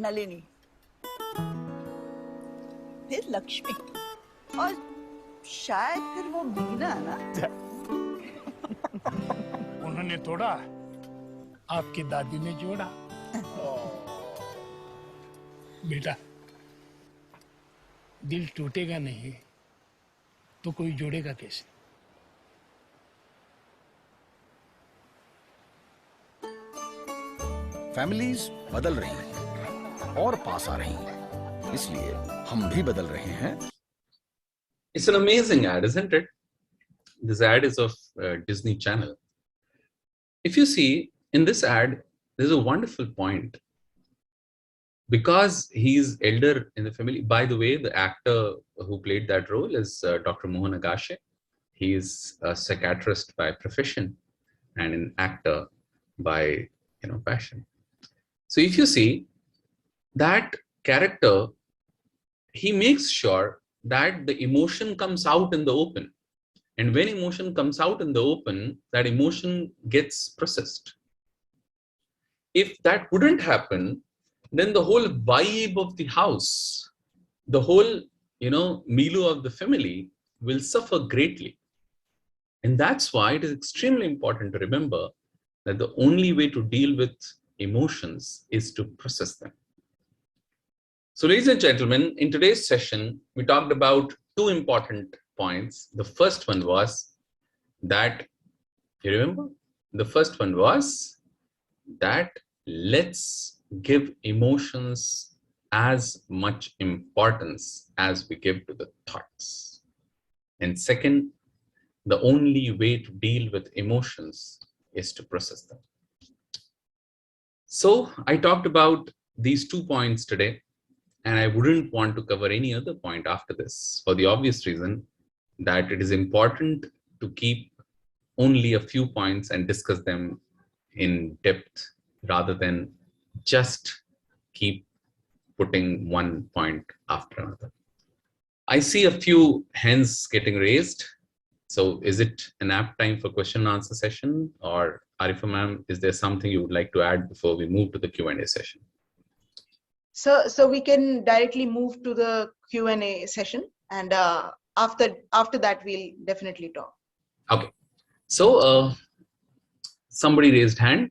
Speaker 18: नलिनी, फिर लक्ष्मी और शायद फिर वो मीना ना।
Speaker 10: उन्होंने तोड़ा, आपकी दादी ने जोड़ा। बेटा, दिल टूटेगा नहीं तो कोई जोड़ेगा कैसे?
Speaker 19: फैमिलीज बदल रही हैं और पास आ रही हैं, इसलिए हम भी बदल रहे हैं।
Speaker 2: It's an amazing ad, isn't it? This ad is of Disney Channel. If you see in this ad, there's a wonderful point. Because he's elder in the family. By the way, the actor who played that role is Dr. Mohan Agashe. He is a psychiatrist by profession and an actor by passion. So if you see that character, he makes sure that the emotion comes out in the open. And when emotion comes out in the open, that emotion gets processed. If that wouldn't happen, then the whole vibe of the house, the whole, milieu of the family will suffer greatly. And that's why it is extremely important to remember that the only way to deal with emotions is to process them. So ladies and gentlemen, in today's session, we talked about two important points. The first one was that, you remember? The first one was that let's give emotions as much importance as we give to the thoughts. And second, the only way to deal with emotions is to process them. So I talked about these 2 points today, and I wouldn't want to cover any other point after this for the obvious reason that it is important to keep only a few points and discuss them in depth rather than just keep putting one point after another. I see a few hands getting raised. So is it an apt time for question and answer session, or Arifa ma'am, is there something you would like to add before we move to the Q&A session?
Speaker 9: So we can directly move to the Q&A session, and after that we'll definitely talk.
Speaker 2: Okay. So somebody raised hand.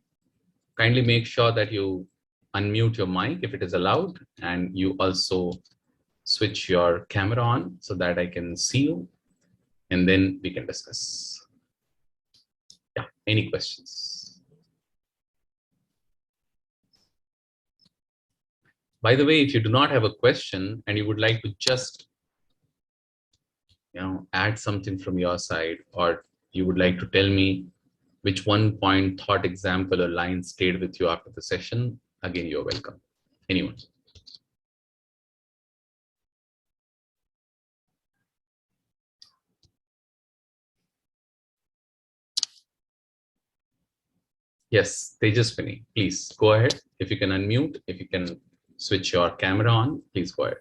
Speaker 2: Kindly make sure that you unmute your mic if it is allowed, and you also switch your camera on so that I can see you, and then we can discuss. Yeah, any questions? By the way, if you do not have a question and you would like to just add something from your side, or you would like to tell me which 1 point, thought, example, or line stayed with you after the session, again, you're welcome. Anyone? Yes, Tejaswini, please go ahead. If you can unmute, if you can switch your camera on, please go ahead.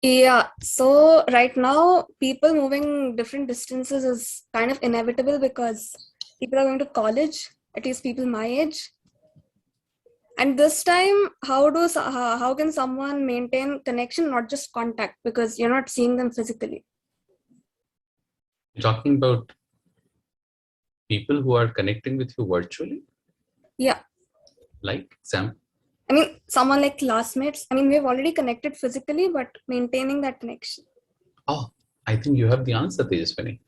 Speaker 20: Yeah, so right now, people moving different distances is kind of inevitable because people are going to college, at least people my age. And this time, how can someone maintain connection, not just contact, because you're not seeing them physically?
Speaker 2: You're talking about people who are connecting with you virtually?
Speaker 20: Yeah.
Speaker 2: Like example?
Speaker 20: I mean, someone like classmates. I mean, we've already connected physically, but maintaining that connection.
Speaker 2: Oh, I think you have the answer, Tejaswini.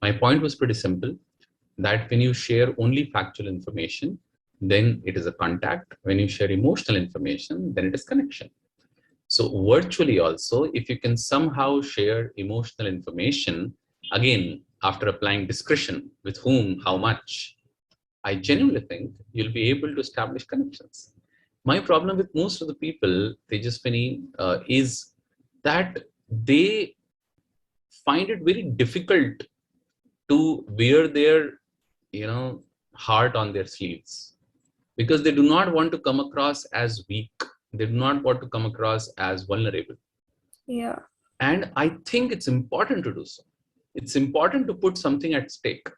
Speaker 2: My point was pretty simple, that when you share only factual information, then it is a contact. When you share emotional information, then it is connection. So virtually also, if you can somehow share emotional information, again, after applying discretion with whom, how much, I genuinely think you'll be able to establish connections. My problem with most of the people, Tejaswini, is that they find it very difficult to wear their, heart on their sleeves, because they do not want to come across as weak. They do not want to come across as vulnerable.
Speaker 20: Yeah.
Speaker 2: And I think it's important to do so. It's important to put something at stake.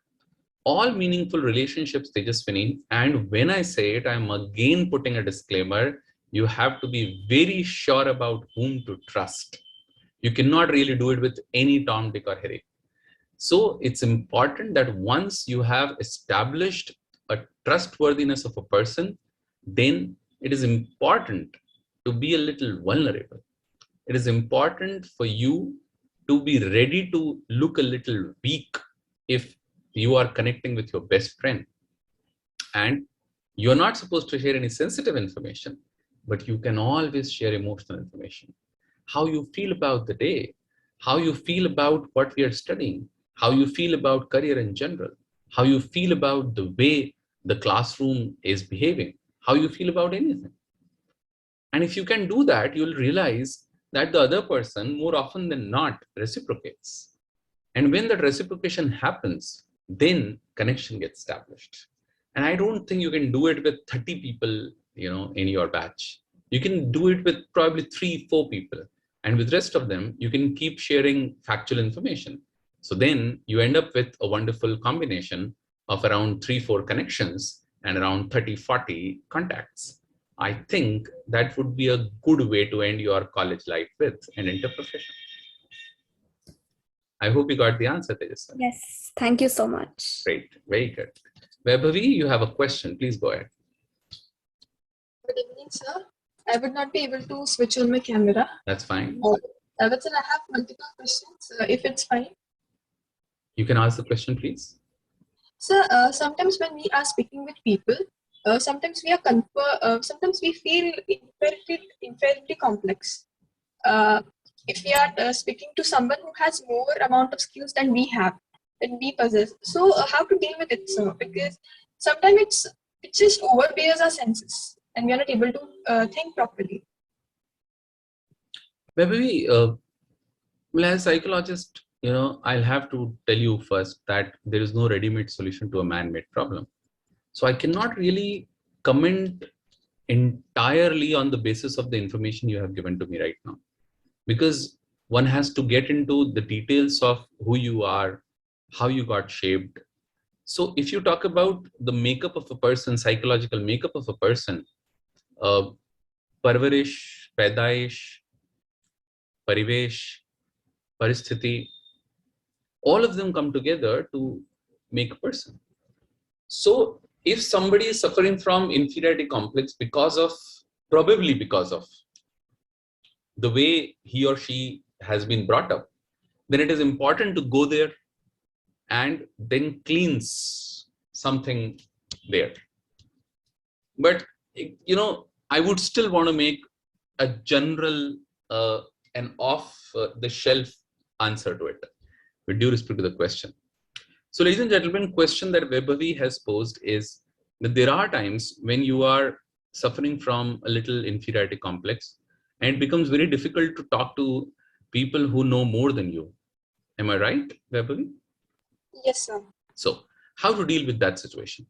Speaker 2: All meaningful relationships, Tejaswini, and when I say it, I'm again putting a disclaimer, you have to be very sure about whom to trust. You cannot really do it with any Tom, Dick, or Harry. So it's important that once you have established a trustworthiness of a person, then it is important to be a little vulnerable. It is important for you to be ready to look a little weak if you are connecting with your best friend. And you're not supposed to share any sensitive information, but you can always share emotional information. How you feel about the day, how you feel about what we are studying, how you feel about career in general, how you feel about the way the classroom is behaving, how you feel about anything. And if you can do that, you'll realize that the other person, more often than not, reciprocates. And when that reciprocation happens, then connection gets established. And I don't think you can do it with 30 people, in your batch. You can do it with probably 3-4 people. And with the rest of them, you can keep sharing factual information. So then you end up with a wonderful combination of around 3-4 connections and around 30-40 contacts. I think that would be a good way to end your college life with and enter profession. I hope you got the answer, Tejaswini.
Speaker 20: Yes, thank you so much.
Speaker 2: Great, very good. Vaibhavi, you have a question. Please go ahead.
Speaker 21: Good evening, sir. I would not be able to switch on my camera.
Speaker 2: That's fine.
Speaker 21: But sir, I have multiple questions, if it's fine.
Speaker 2: You can ask the question, please.
Speaker 21: Sir, sometimes when we are speaking with people, sometimes we are sometimes we feel inferiority complex. If we are speaking to someone who has more amount of skills than we possess. So how to deal with it, sir? Because sometimes it just overbears our senses and we are not able to think properly.
Speaker 2: Vaibhavi, well, as a psychologist, I'll have to tell you first that there is no ready-made solution to a man-made problem. So I cannot really comment entirely on the basis of the information you have given to me right now, because one has to get into the details of who you are, how you got shaped. So if you talk about the makeup of a person, psychological makeup of a person, parvarish, paidaish, parivesh, paristhiti, all of them come together to make a person. So if somebody is suffering from inferiority complex probably because of the way he or she has been brought up, then it is important to go there and then cleanse something there. But, I would still want to make a general and off-the-shelf answer to it, with due respect to the question. So, ladies and gentlemen, question that Vaibhavi has posed is that there are times when you are suffering from a little inferiority complex, and it becomes very difficult to talk to people who know more than you. Am I right, Vaibhavi?
Speaker 21: Yes, sir.
Speaker 2: So, how to deal with that situation?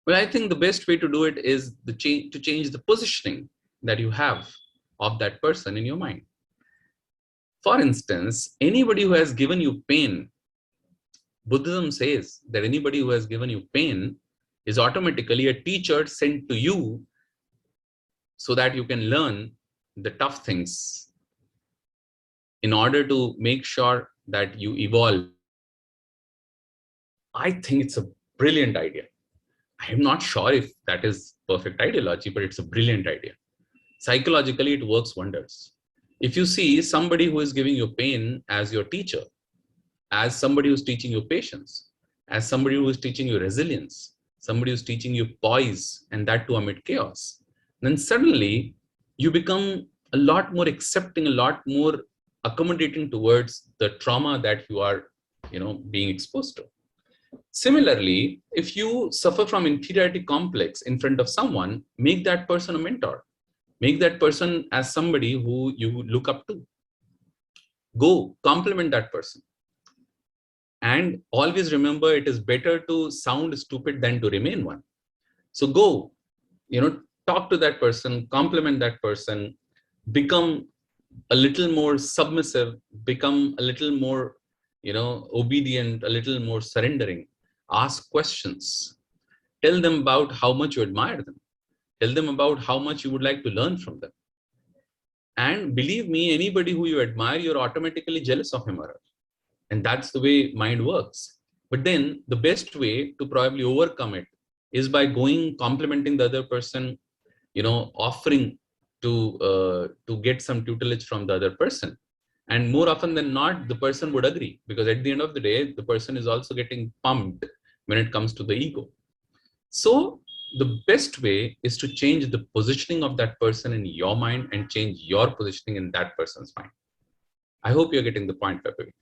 Speaker 2: Well, I think the best way to do it is to change the positioning that you have of that person in your mind. For instance, anybody who has given you pain, Buddhism says that anybody who has given you pain is automatically a teacher sent to you so that you can learn the tough things in order to make sure that you evolve. I think it's a brilliant idea. I am not sure if that is perfect ideology, but it's a brilliant idea. Psychologically, it works wonders. If you see somebody who is giving you pain as your teacher, as somebody who's teaching you patience, as somebody who is teaching you resilience, somebody who's teaching you poise, and that too amid chaos, then suddenly you become a lot more accepting, a lot more accommodating towards the trauma that you are, being exposed to. Similarly, if you suffer from inferiority complex in front of someone, make that person a mentor. Make that person as somebody who you look up to. Go compliment that person. And always remember, it is better to sound stupid than to remain one. So go, talk to that person, compliment that person, become a little more submissive, become a little more, obedient, a little more surrendering. Ask questions. Tell them about how much you admire them. Tell them about how much you would like to learn from them. And believe me, anybody who you admire, you're automatically jealous of him or her. And that's the way mind works. But then the best way to probably overcome it is by going, complimenting the other person, offering to get some tutelage from the other person. And more often than not, the person would agree, because at the end of the day, the person is also getting pumped when it comes to the ego. So the best way is to change the positioning of that person in your mind and change your positioning in that person's mind. I hope you're getting the point, Pepe.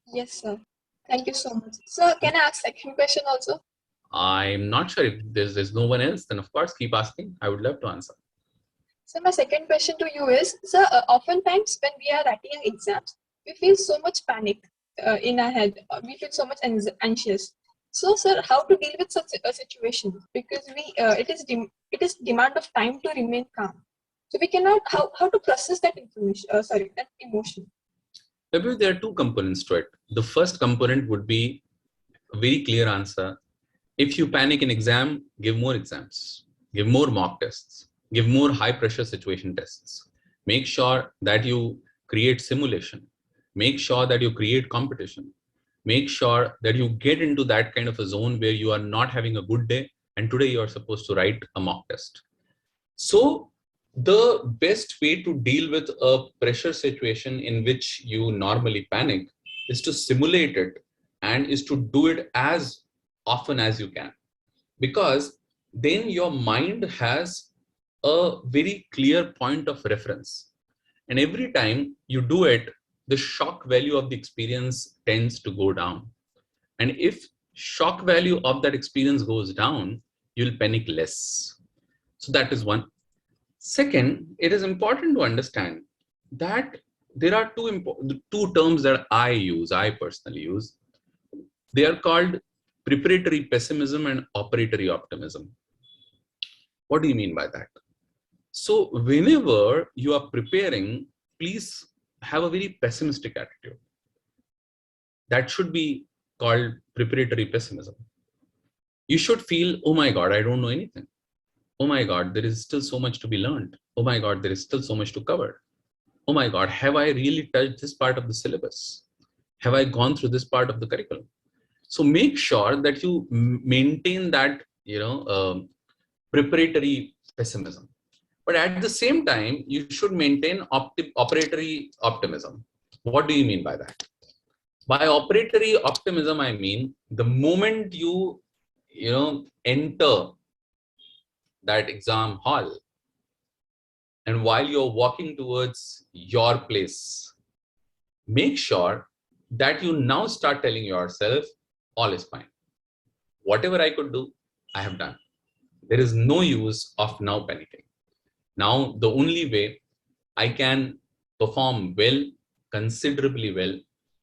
Speaker 21: Yes, sir. Thank you so much. Sir, can I ask second question also?
Speaker 2: I'm not sure if there's no one else, then of course keep asking. I would love to answer.
Speaker 21: So my second question to you is, sir, oftentimes when we are writing exams, we feel so much panic in our head. We feel so much anxious. So, sir, how to deal with such a situation? Because it is demand of time to remain calm. So we cannot, how to process that information, that emotion.
Speaker 2: There are two components to it. The first component would be a very clear answer. If you panic in exam, give more exams, give more mock tests, give more high pressure situation tests. Make sure that you create simulation. Make sure that you create competition. make sure that you get into that kind of a zone where you are not having a good day and today you are supposed to write a mock test. So the best way to deal with a pressure situation in which you normally panic is to simulate it and is to do it as often as you can, because then your mind has a very clear point of reference. And every time you do it, the shock value of the experience tends to go down. And if shock value of that experience goes down, you'll panic less. So that is one. Second, it is important to understand that there are two terms that I personally use. They are called preparatory pessimism and operatory optimism. What do you mean by that? So whenever you are preparing, please have a very pessimistic attitude. That should be called preparatory pessimism. You should feel, oh my God, I don't know anything. Oh my God, there is still so much to be learned. Oh my God, there is still so much to cover. Oh my God, have I really touched this part of the syllabus? Have I gone through this part of the curriculum? So make sure that you maintain that, preparatory pessimism. But at the same time, you should maintain operatory optimism. What do you mean by that? By operatory optimism, I mean the moment you enter that exam hall, and while you're walking towards your place, make sure that you now start telling yourself, all is fine. Whatever I could do, I have done. There is no use of now panicking. Now, the only way I can perform well, considerably well,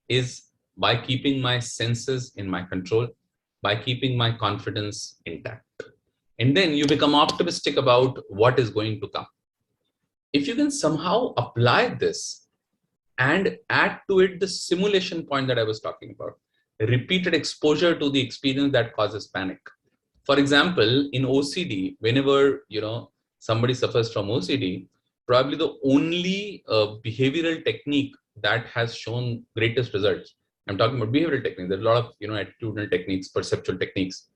Speaker 2: is by keeping my senses in my control, by keeping my confidence intact. And then you become optimistic about what is going to come. If you can somehow apply this and add to it the simulation point that I was talking about, repeated exposure to the experience that causes panic. For example, in OCD, whenever somebody suffers from OCD, probably the only behavioral technique that has shown greatest results. I'm talking about behavioral techniques. There's a lot of attitudinal techniques, perceptual techniques.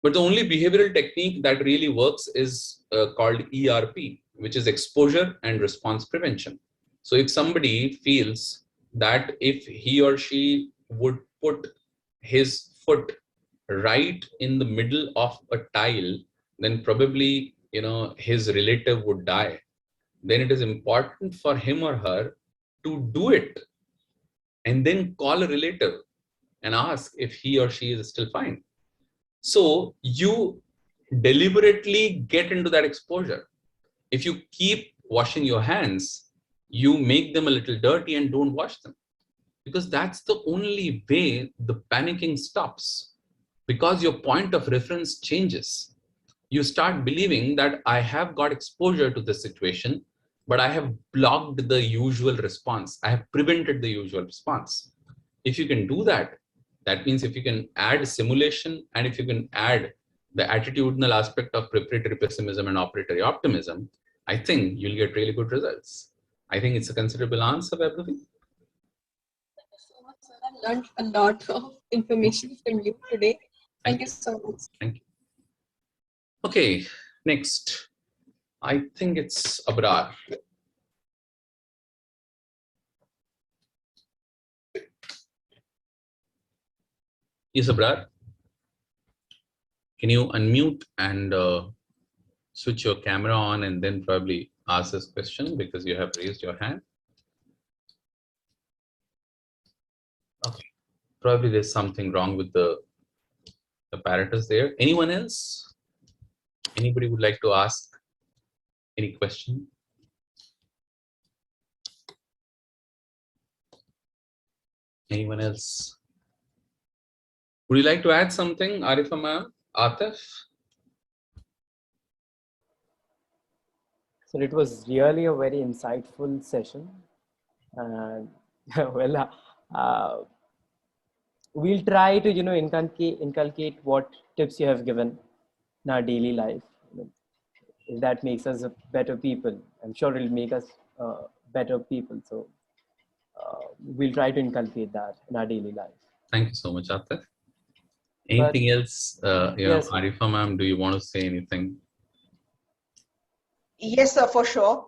Speaker 2: But the only behavioral technique that really works is called ERP, which is exposure and response prevention. So if somebody feels that if he or she would put his foot right in the middle of a tile, then probably his relative would die. Then it is important for him or her to do it and then call a relative and ask if he or she is still fine. So you deliberately get into that exposure. If you keep washing your hands, you make them a little dirty and don't wash them, because that's the only way the panicking stops. Because your point of reference changes. You start believing that I have got exposure to this situation, but I have blocked the usual response. I have prevented the usual response. If you can do that, that means if you can add simulation and if you can add the attitudinal aspect of preparatory pessimism and operatory optimism, I think you'll get really good results. I think it's a considerable answer, Vaibhavi.
Speaker 21: Thank you so much, sir. I learned a lot of information from you today. Thank you so much.
Speaker 2: Thank you. Okay, next. I think it's Abrar. Yes, Abrar. Can you unmute and switch your camera on and then probably ask this question because you have raised your hand? Okay, probably there's something wrong with the apparatus there. Anyone else? Anybody would like to ask any question? Anyone else? Would you like to add something, Arifa ma'am? Atif?
Speaker 7: So it was really a very insightful session. And well, we'll try to, inculcate what tips you have given in our daily life. If that makes us a better people, I'm sure it'll make us better people. So we'll try to inculcate that in our daily life.
Speaker 2: Thank you so much, Atif. Anything else?
Speaker 7: Yes,
Speaker 2: Arifa ma'am, do you want to say anything?
Speaker 9: Yes, sir, for sure.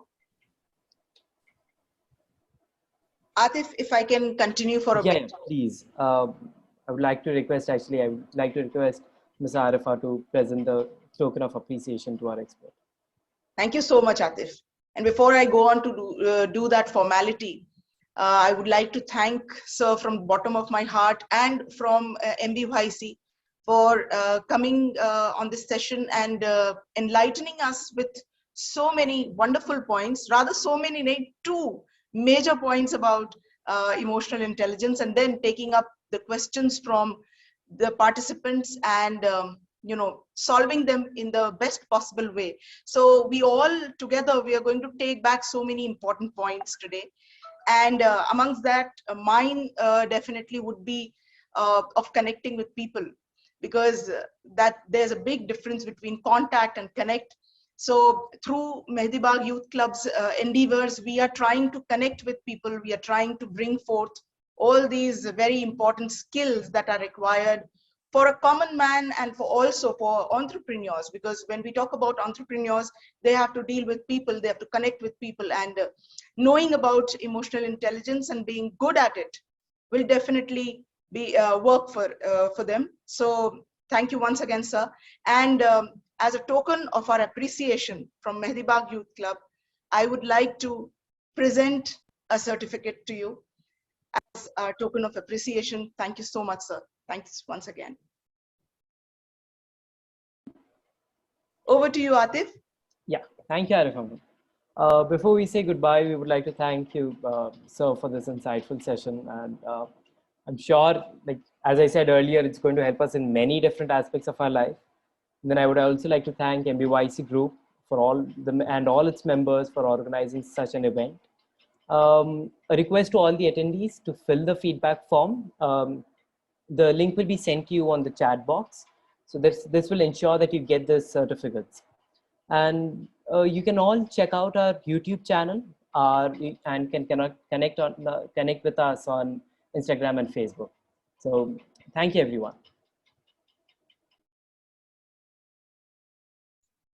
Speaker 9: Atif, if I can continue for a bit.
Speaker 7: Please. I would like to request, Ms. Arifa to present the token of appreciation to our expert.
Speaker 9: Thank you so much, Atif. And before I go on to do that formality, I would like to thank Sir from the bottom of my heart and from MBYC for coming on this session and enlightening us with so many wonderful points, rather so many, two major points about emotional intelligence, and then taking up the questions from the participants and solving them in the best possible way. So we all together, we are going to take back so many important points today. And amongst that, mine definitely would be of connecting with people, because that there's a big difference between contact and connect. So through Mahdi Bagh Youth Club's endeavors, we are trying to connect with people. We are trying to bring forth all these very important skills that are required for a common man and also for entrepreneurs, because when we talk about entrepreneurs, they have to deal with people, they have to connect with people, and knowing about emotional intelligence and being good at it will definitely be work for them. So thank you once again, sir. And as a token of our appreciation from Mahdi Bagh Youth Club, I would like to present a certificate to you as a token of appreciation. Thank you so much, sir. Thanks once again. Over to you, Atif.
Speaker 7: Yeah, thank you, Arifa. Before we say goodbye, we would like to thank you, sir, for this insightful session. And I'm sure, like as I said earlier, it's going to help us in many different aspects of our life. And then I would also like to thank MBYC Group for all its members for organizing such an event. A request to all the attendees to fill the feedback form. The link will be sent to you on the chat box. So this will ensure that you get the certificates. And you can all check out our YouTube channel and can connect with us on Instagram and Facebook. So thank you, everyone.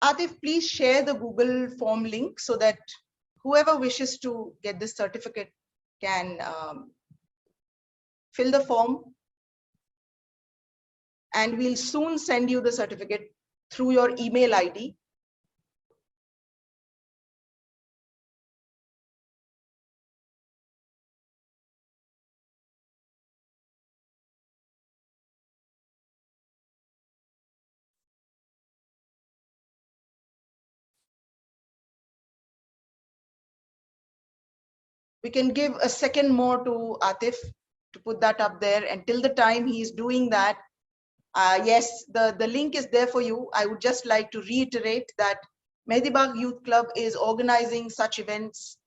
Speaker 9: Atif, please share the Google form link so that whoever wishes to get this certificate can fill the form, and we'll soon send you the certificate through your email ID. We can give a second more to Atif to put that up there. And till the time he's doing that, yes, the link is there for you. I would just like to reiterate that Mahdi Bagh Youth Club is organizing such events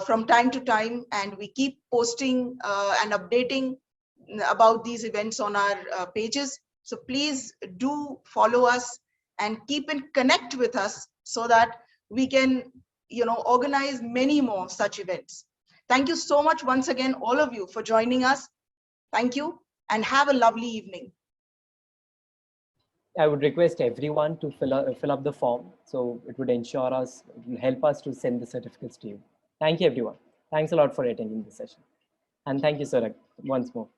Speaker 9: from time to time, and we keep posting and updating about these events on our pages. So please do follow us and keep in connect with us so that we can organize many more such events. Thank you so much once again, all of you, for joining us. Thank you and have a lovely evening.
Speaker 7: I would request everyone to fill up the form, so it would help us to send the certificates to you. Thank you, everyone. Thanks a lot for attending this session. And thank you, sir, once more.